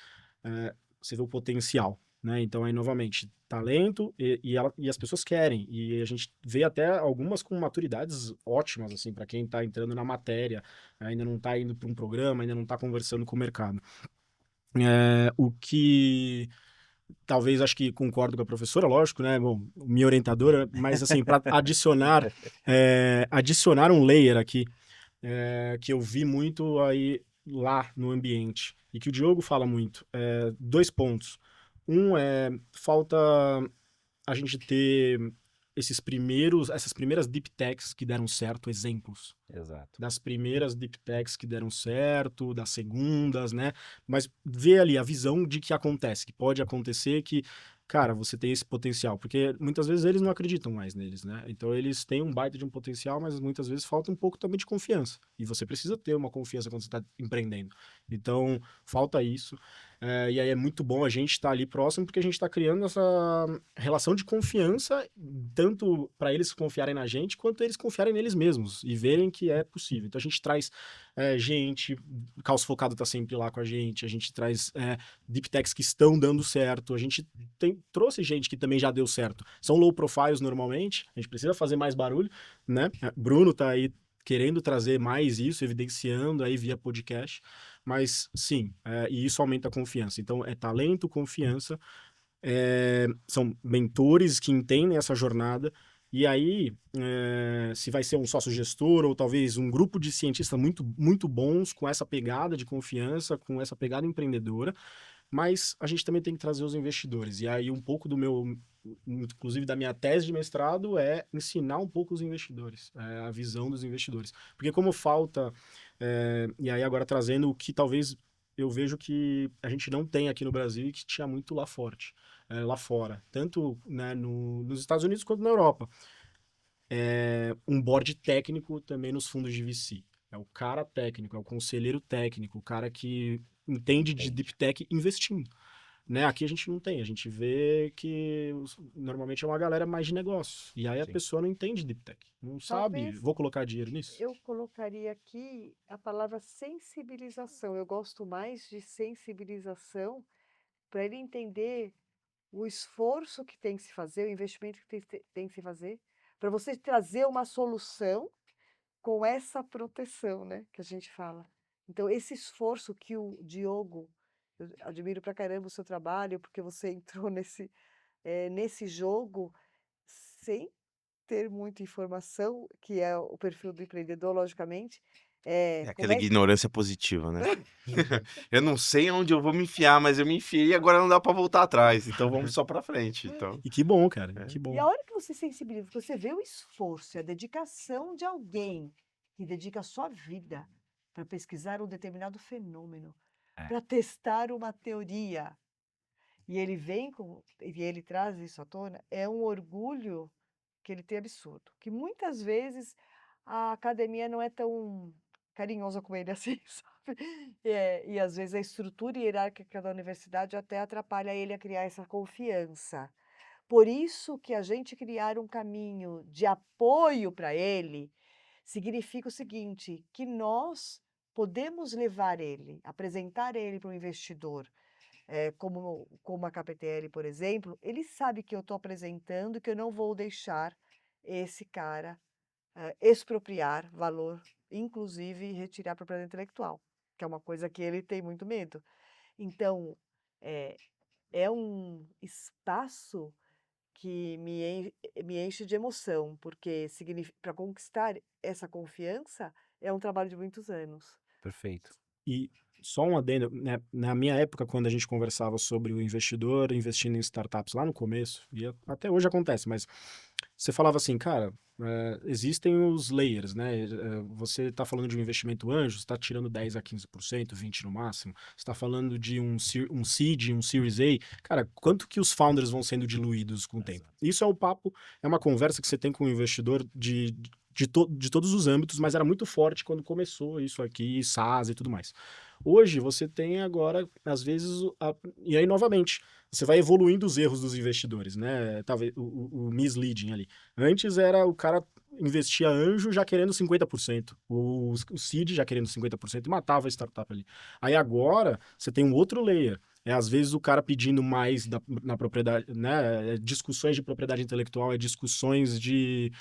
Você vê o potencial, né? Então, aí, novamente, talento e as pessoas querem. E a gente vê até algumas com maturidades ótimas, assim, para quem está entrando na matéria, ainda não está indo para um programa, ainda não está conversando com o mercado. O que talvez acho que concordo com a professora, lógico, né? Bom, minha orientadora, mas assim, para adicionar um layer aqui, que eu vi muito aí lá no ambiente e que o Diogo fala muito. Dois pontos. Um é falta a gente ter essas primeiras deep techs que deram certo, exemplos Exato. das primeiras deep techs que deram certo, das segundas, né? Mas ver ali a visão de que acontece, que pode acontecer, que, cara, você tem esse potencial. Porque muitas vezes eles não acreditam mais neles, né? Então eles têm um baita de um potencial, mas muitas vezes falta um pouco também de confiança. E você precisa ter uma confiança quando você está empreendendo. Então, falta isso. E aí é muito bom a gente estar ali próximo, porque a gente está criando essa relação de confiança, tanto para eles confiarem na gente, quanto eles confiarem neles mesmos e verem que é possível. Então a gente traz gente, o Caos Focado está sempre lá com a gente traz deep techs que estão dando certo, a gente trouxe gente que também já deu certo. São low profiles normalmente, a gente precisa fazer mais barulho, né? Bruno tá aí querendo trazer mais isso, evidenciando aí via podcast, mas sim, e isso aumenta a confiança. Então é talento, confiança, são mentores que entendem essa jornada, e aí, se vai ser um sócio-gestor ou talvez um grupo de cientistas muito, muito bons com essa pegada de confiança, com essa pegada empreendedora, mas a gente também tem que trazer os investidores. E aí um pouco do meu, inclusive da minha tese de mestrado, é ensinar um pouco os investidores, a visão dos investidores. Porque como falta, e aí agora trazendo o que talvez eu vejo que a gente não tem aqui no Brasil e que tinha muito lá forte, lá fora, tanto né, nos Estados Unidos quanto na Europa. Um board técnico também nos fundos de VC. É o cara técnico, é o conselheiro técnico, o cara que entende de deep tech investindo. Né? Aqui a gente não tem, a gente vê que normalmente é uma galera mais de negócio. E aí a Sim. pessoa não entende deep tech, não sabe, Talvez vou colocar dinheiro nisso? eu colocaria aqui a palavra sensibilização. Eu gosto mais de sensibilização para ele entender o esforço que tem que se fazer, o investimento que tem que se fazer, para você trazer uma solução com essa proteção, né, que a gente fala. Então, esse esforço que o Diogo, eu admiro pra caramba o seu trabalho, porque você entrou nesse jogo sem ter muita informação, que é o perfil do empreendedor, logicamente. É Como aquela é que... ignorância positiva, né? Eu não sei onde eu vou me enfiar, mas eu me enfiei e agora não dá pra voltar atrás. Então vamos só pra frente. Então, E que bom, cara, é. que E bom. a hora que você sensibiliza, que você vê o esforço e a dedicação de alguém que dedica a sua vida para pesquisar um determinado fenômeno, É. para testar uma teoria, e ele traz isso à tona, é um orgulho que ele tem absurdo, que muitas vezes a academia não é tão carinhosa com ele assim, sabe? E às vezes a estrutura hierárquica da universidade até atrapalha ele a criar essa confiança. Por isso que a gente criar um caminho de apoio para ele significa o seguinte, que nós podemos levar ele, apresentar ele para o investidor, como a KPTL, por exemplo, ele sabe que eu estou apresentando e que eu não vou deixar esse cara expropriar valor, inclusive retirar a propriedade intelectual, que é uma coisa que ele tem muito medo. Então, é, é um espaço que me enche de emoção, porque para conquistar essa confiança é um trabalho de muitos anos. Perfeito. E só um adendo, né? Na minha época, quando a gente conversava sobre o investidor investindo em startups lá no começo, e até hoje acontece, mas você falava assim, cara, existem os layers, né? Você está falando de um investimento anjo, você está tirando 10 a 15%, 20% no máximo. Você está falando de um seed, um Series A. Cara, quanto que os founders vão sendo diluídos com o tempo? Isso é um papo, é uma conversa que você tem com o investidor de todos os âmbitos, mas era muito forte quando começou isso aqui, SaaS e tudo mais. Hoje você tem agora, às vezes, e aí novamente, você vai evoluindo os erros dos investidores, né? Talvez o misleading ali. Antes era o cara investia anjo já querendo 50%, o seed já querendo 50% e matava a startup ali. Aí agora você tem um outro layer. Às vezes o cara pedindo mais na propriedade, né? Discussões de propriedade intelectual, discussões de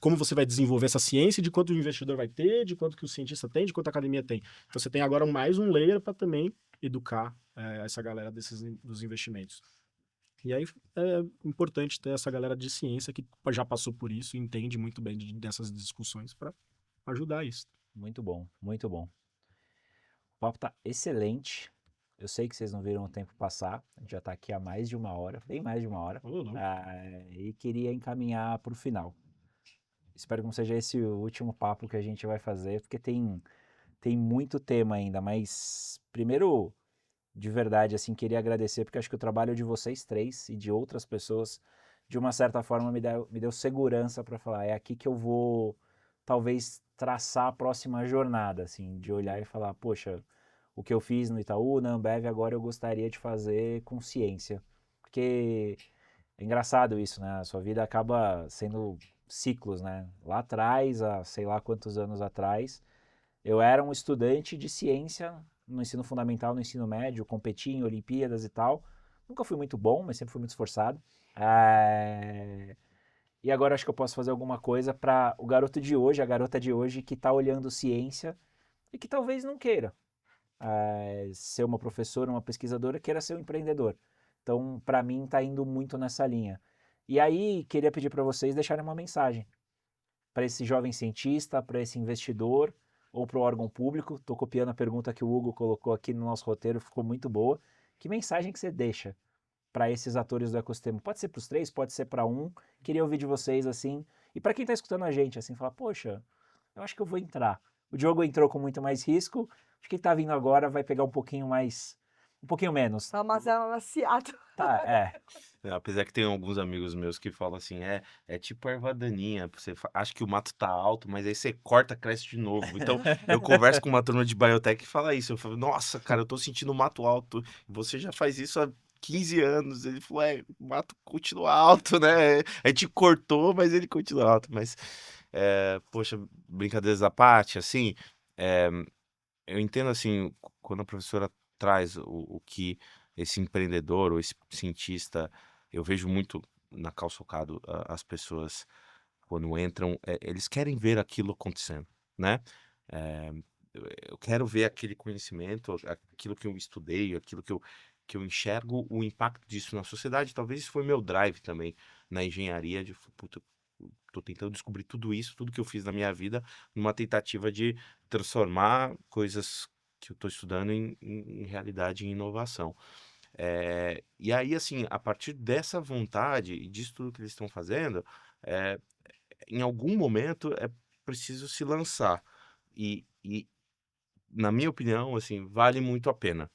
como você vai desenvolver essa ciência, de quanto o investidor vai ter, de quanto que o cientista tem, de quanto a academia tem. Então você tem agora mais um layer para também educar essa galera dos investimentos. E aí é importante ter essa galera de ciência que já passou por isso e entende muito bem dessas discussões para ajudar isso. Muito bom, muito bom. O papo tá excelente. Eu sei que vocês não viram o tempo passar. A gente já tá aqui há mais de uma hora, bem mais de uma hora. E queria encaminhar para o final. Espero que não seja esse o último papo que a gente vai fazer, porque tem muito tema ainda. Mas primeiro, de verdade, assim, queria agradecer, porque acho que o trabalho de vocês três e de outras pessoas, de uma certa forma, me deu segurança para falar, é aqui que eu vou, talvez, traçar a próxima jornada, assim, de olhar e falar, poxa, o que eu fiz no Itaú, na Ambev, agora eu gostaria de fazer com ciência. Porque é engraçado isso, né? A sua vida acaba sendo ciclos, né? Lá atrás, há sei lá quantos anos atrás, eu era um estudante de ciência no ensino fundamental, no ensino médio, competi em Olimpíadas e tal. Nunca fui muito bom, mas sempre fui muito esforçado. E agora acho que eu posso fazer alguma coisa para o garoto de hoje, a garota de hoje que está olhando ciência e que talvez não queira ser uma professora, uma pesquisadora, queira ser um empreendedor. Então, para mim, está indo muito nessa linha. E aí, queria pedir para vocês deixarem uma mensagem para esse jovem cientista, para esse investidor ou para o órgão público. Estou copiando a pergunta que o Hugo colocou aqui no nosso roteiro, ficou muito boa. Que mensagem que você deixa para esses atores do ecossistema? Pode ser para os 3, pode ser para um. Queria ouvir de vocês assim. E para quem está escutando a gente, assim, falar, poxa, eu acho que eu vou entrar. O Diogo entrou com muito mais risco. Acho que quem está vindo agora vai pegar um pouquinho menos. Tá mais amaciado. Tá, Apesar que tem alguns amigos meus que falam assim, é tipo erva daninha, você acha que o mato tá alto, mas aí você corta, cresce de novo. Então, eu converso com uma turma de biotech e fala isso, eu falo, nossa, cara, eu tô sentindo o mato alto, você já faz isso há 15 anos. Ele falou, o mato continua alto, né? A gente cortou, mas ele continua alto. Mas, poxa, brincadeiras à parte, assim, é, eu entendo, assim, quando a professora traz o que esse empreendedor ou esse cientista, eu vejo muito na Calçocado, as pessoas, quando entram, eles querem ver aquilo acontecendo, né? Eh, eu quero ver aquele conhecimento, aquilo que eu estudei, aquilo que eu enxergo, o impacto disso na sociedade. Talvez isso foi meu drive também na engenharia, de, puta, tô tentando descobrir tudo isso, tudo que eu fiz na minha vida, numa tentativa de transformar coisas que eu estou estudando em realidade, em inovação. E aí, assim, a partir dessa vontade e disso tudo que eles estão fazendo, é, em algum momento é preciso se lançar. E, na minha opinião, assim, vale muito a pena.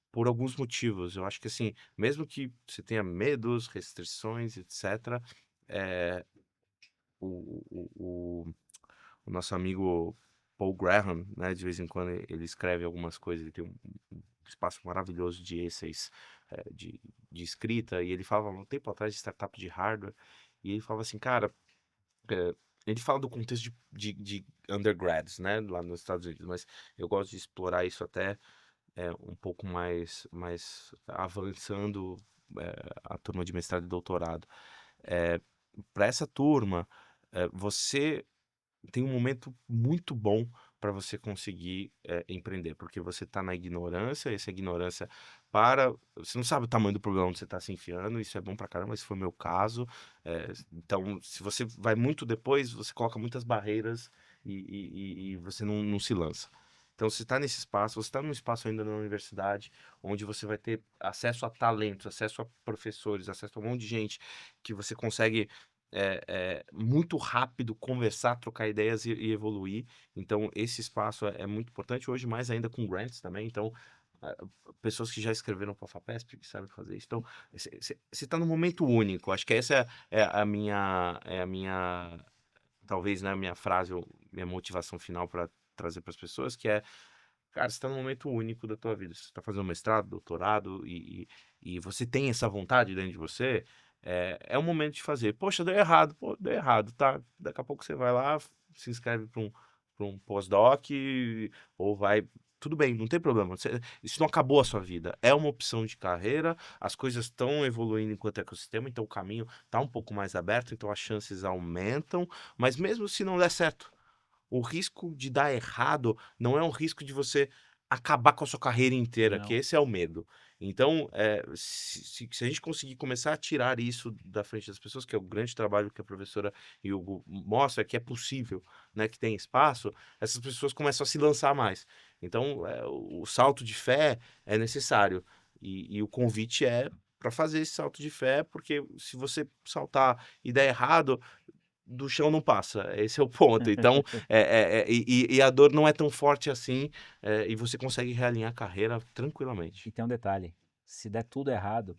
Por alguns motivos. Eu acho que, assim, mesmo que você tenha medos, restrições, etc., é, o, o, o, o nosso amigo Paul Graham, né, de vez em quando ele escreve algumas coisas, ele tem um espaço maravilhoso de essays, de escrita, e ele falava um tempo atrás de startup de hardware, e ele falava assim, cara, é, ele fala do contexto de undergrads, né, lá nos Estados Unidos, mas eu gosto de explorar isso até um pouco mais avançando a turma de mestrado e doutorado. Para essa turma, você tem um momento muito bom para você conseguir empreender, porque você está na ignorância, essa ignorância você não sabe o tamanho do problema onde você está se enfiando, isso é bom para caramba, esse foi o meu caso. Então, se você vai muito depois, você coloca muitas barreiras e você não se lança. Então, você está nesse espaço, você está num espaço ainda na universidade, onde você vai ter acesso a talentos, acesso a professores, acesso a um monte de gente que você consegue muito rápido conversar, trocar ideias e evoluir. Então, esse espaço é muito importante hoje, mais ainda com grants também. Então, ah, pessoas que já escreveram para a FAPESP, que sabem fazer isso. Então, você está num momento único. Acho que essa é a minha, talvez, né, a minha frase, ou minha motivação final para trazer para as pessoas, que é, cara, você está num momento único da tua vida. Você está fazendo mestrado, doutorado, e você tem essa vontade dentro de você, é o momento de fazer. Poxa, deu errado. Pô, deu errado, tá? Daqui a pouco você vai lá, se inscreve para um pós-doc, ou vai... Tudo bem, não tem problema. Isso não acabou a sua vida. É uma opção de carreira, as coisas estão evoluindo enquanto ecossistema, então o caminho está um pouco mais aberto, então as chances aumentam, mas mesmo se não der certo, o risco de dar errado não é um risco de você acabar com a sua carreira inteira, que não. esse é o medo. Então, se a gente conseguir começar a tirar isso da frente das pessoas, que é o grande trabalho que a professora Hugo mostra, que é possível, né, que tem espaço, essas pessoas começam a se lançar mais. Então, o salto de fé é necessário. E o convite é para fazer esse salto de fé, porque se você saltar e der errado, do chão não passa, esse é o ponto. Então, e a dor não é tão forte assim, e você consegue realinhar a carreira tranquilamente. E tem um detalhe: se der tudo errado,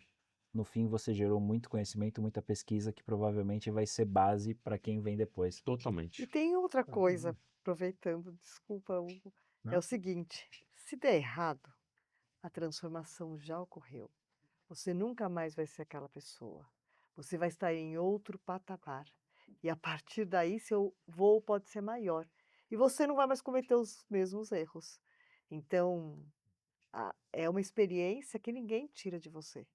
no fim você gerou muito conhecimento, muita pesquisa que provavelmente vai ser base para quem vem depois. E Totalmente. tem outra coisa, aproveitando, desculpa, Hugo, é Não. o seguinte: Se der errado, a transformação já ocorreu. Você nunca mais vai ser aquela pessoa. Você vai estar em outro patamar. E a partir daí, seu voo pode ser maior. E você não vai mais cometer os mesmos erros. Então, é uma experiência que ninguém tira de você.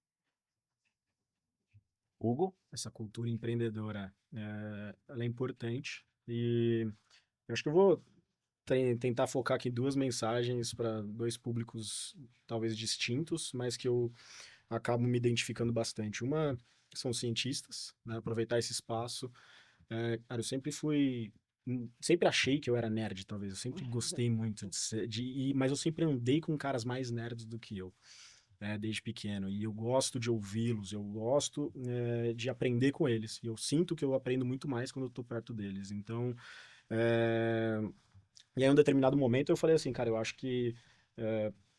Hugo? Essa cultura empreendedora, ela é importante e eu acho que eu vou tentar focar aqui 2 mensagens para 2 públicos talvez distintos, mas que eu acabo me identificando bastante. Uma são cientistas, né? Aproveitar esse espaço. Cara, eu sempre achei que eu era nerd, talvez. Eu sempre gostei muito mas eu sempre andei com caras mais nerds do que eu, né, desde pequeno. E eu gosto de ouvi-los, eu gosto de aprender com eles. E eu sinto que eu aprendo muito mais quando eu tô perto deles. Então, e aí, em um determinado momento, eu falei assim, cara, eu acho que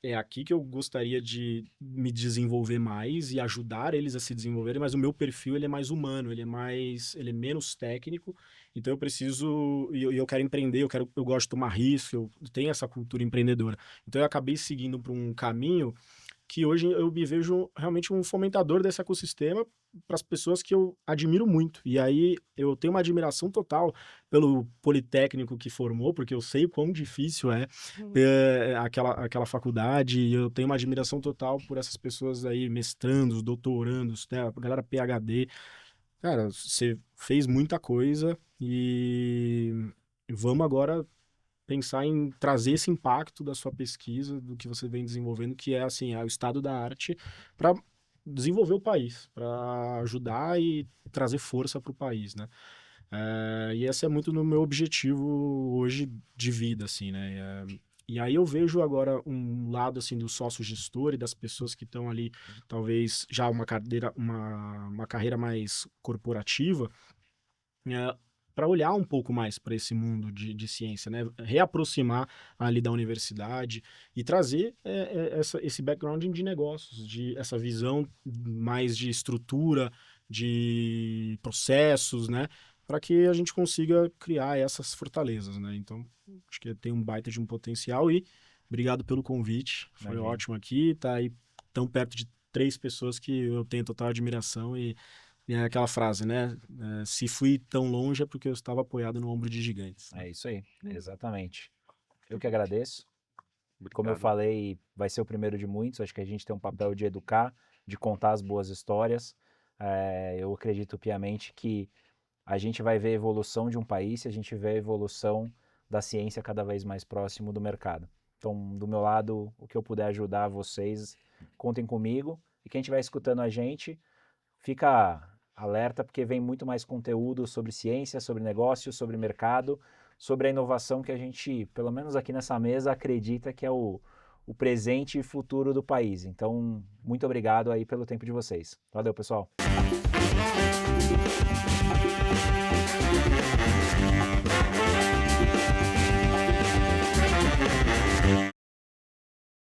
é aqui que eu gostaria de me desenvolver mais e ajudar eles a se desenvolverem, mas o meu perfil, ele é mais humano, ele é menos técnico, então eu preciso, e eu quero empreender, eu gosto de tomar risco, eu tenho essa cultura empreendedora. Então eu acabei seguindo por um caminho que hoje eu me vejo realmente um fomentador desse ecossistema para as pessoas que eu admiro muito. E aí eu tenho uma admiração total pelo Politécnico que formou, porque eu sei quão difícil é aquela faculdade, e eu tenho uma admiração total por essas pessoas aí, mestrandos, doutorandos, né, a galera PhD. Cara, você fez muita coisa e vamos agora pensar em trazer esse impacto da sua pesquisa, do que você vem desenvolvendo, que é assim, o estado da arte, para desenvolver o país, para ajudar e trazer força para o país, né? E esse é muito no meu objetivo hoje de vida, assim, né? E aí eu vejo agora um lado assim do sócio gestor e das pessoas que estão ali, talvez já uma carreira mais corporativa, para olhar um pouco mais para esse mundo de ciência, né? Reaproximar ali da universidade e trazer esse background de negócios, essa visão mais de estrutura, de processos, né? Para que a gente consiga criar essas fortalezas, né? Então, acho que tem um baita de um potencial e obrigado pelo convite. Foi Imagina. ótimo aqui, tá aí tão perto de 3 pessoas que eu tenho total admiração e é aquela frase, né? Se fui tão longe é porque eu estava apoiado no ombro de gigantes. É isso aí, exatamente. Eu que agradeço. Como eu Obrigado. falei, vai ser o primeiro de muitos. Acho que a gente tem um papel de educar, de contar as boas histórias. Eu acredito piamente que a gente vai ver a evolução de um país se a gente vê a evolução da ciência cada vez mais próximo do mercado. Então, do meu lado, o que eu puder ajudar vocês, contem comigo. E quem estiver escutando a gente, fica alerta, porque vem muito mais conteúdo sobre ciência, sobre negócio, sobre mercado, sobre a inovação que a gente, pelo menos aqui nessa mesa, acredita que é o presente e futuro do país. Então, muito obrigado aí pelo tempo de vocês. Valeu, pessoal!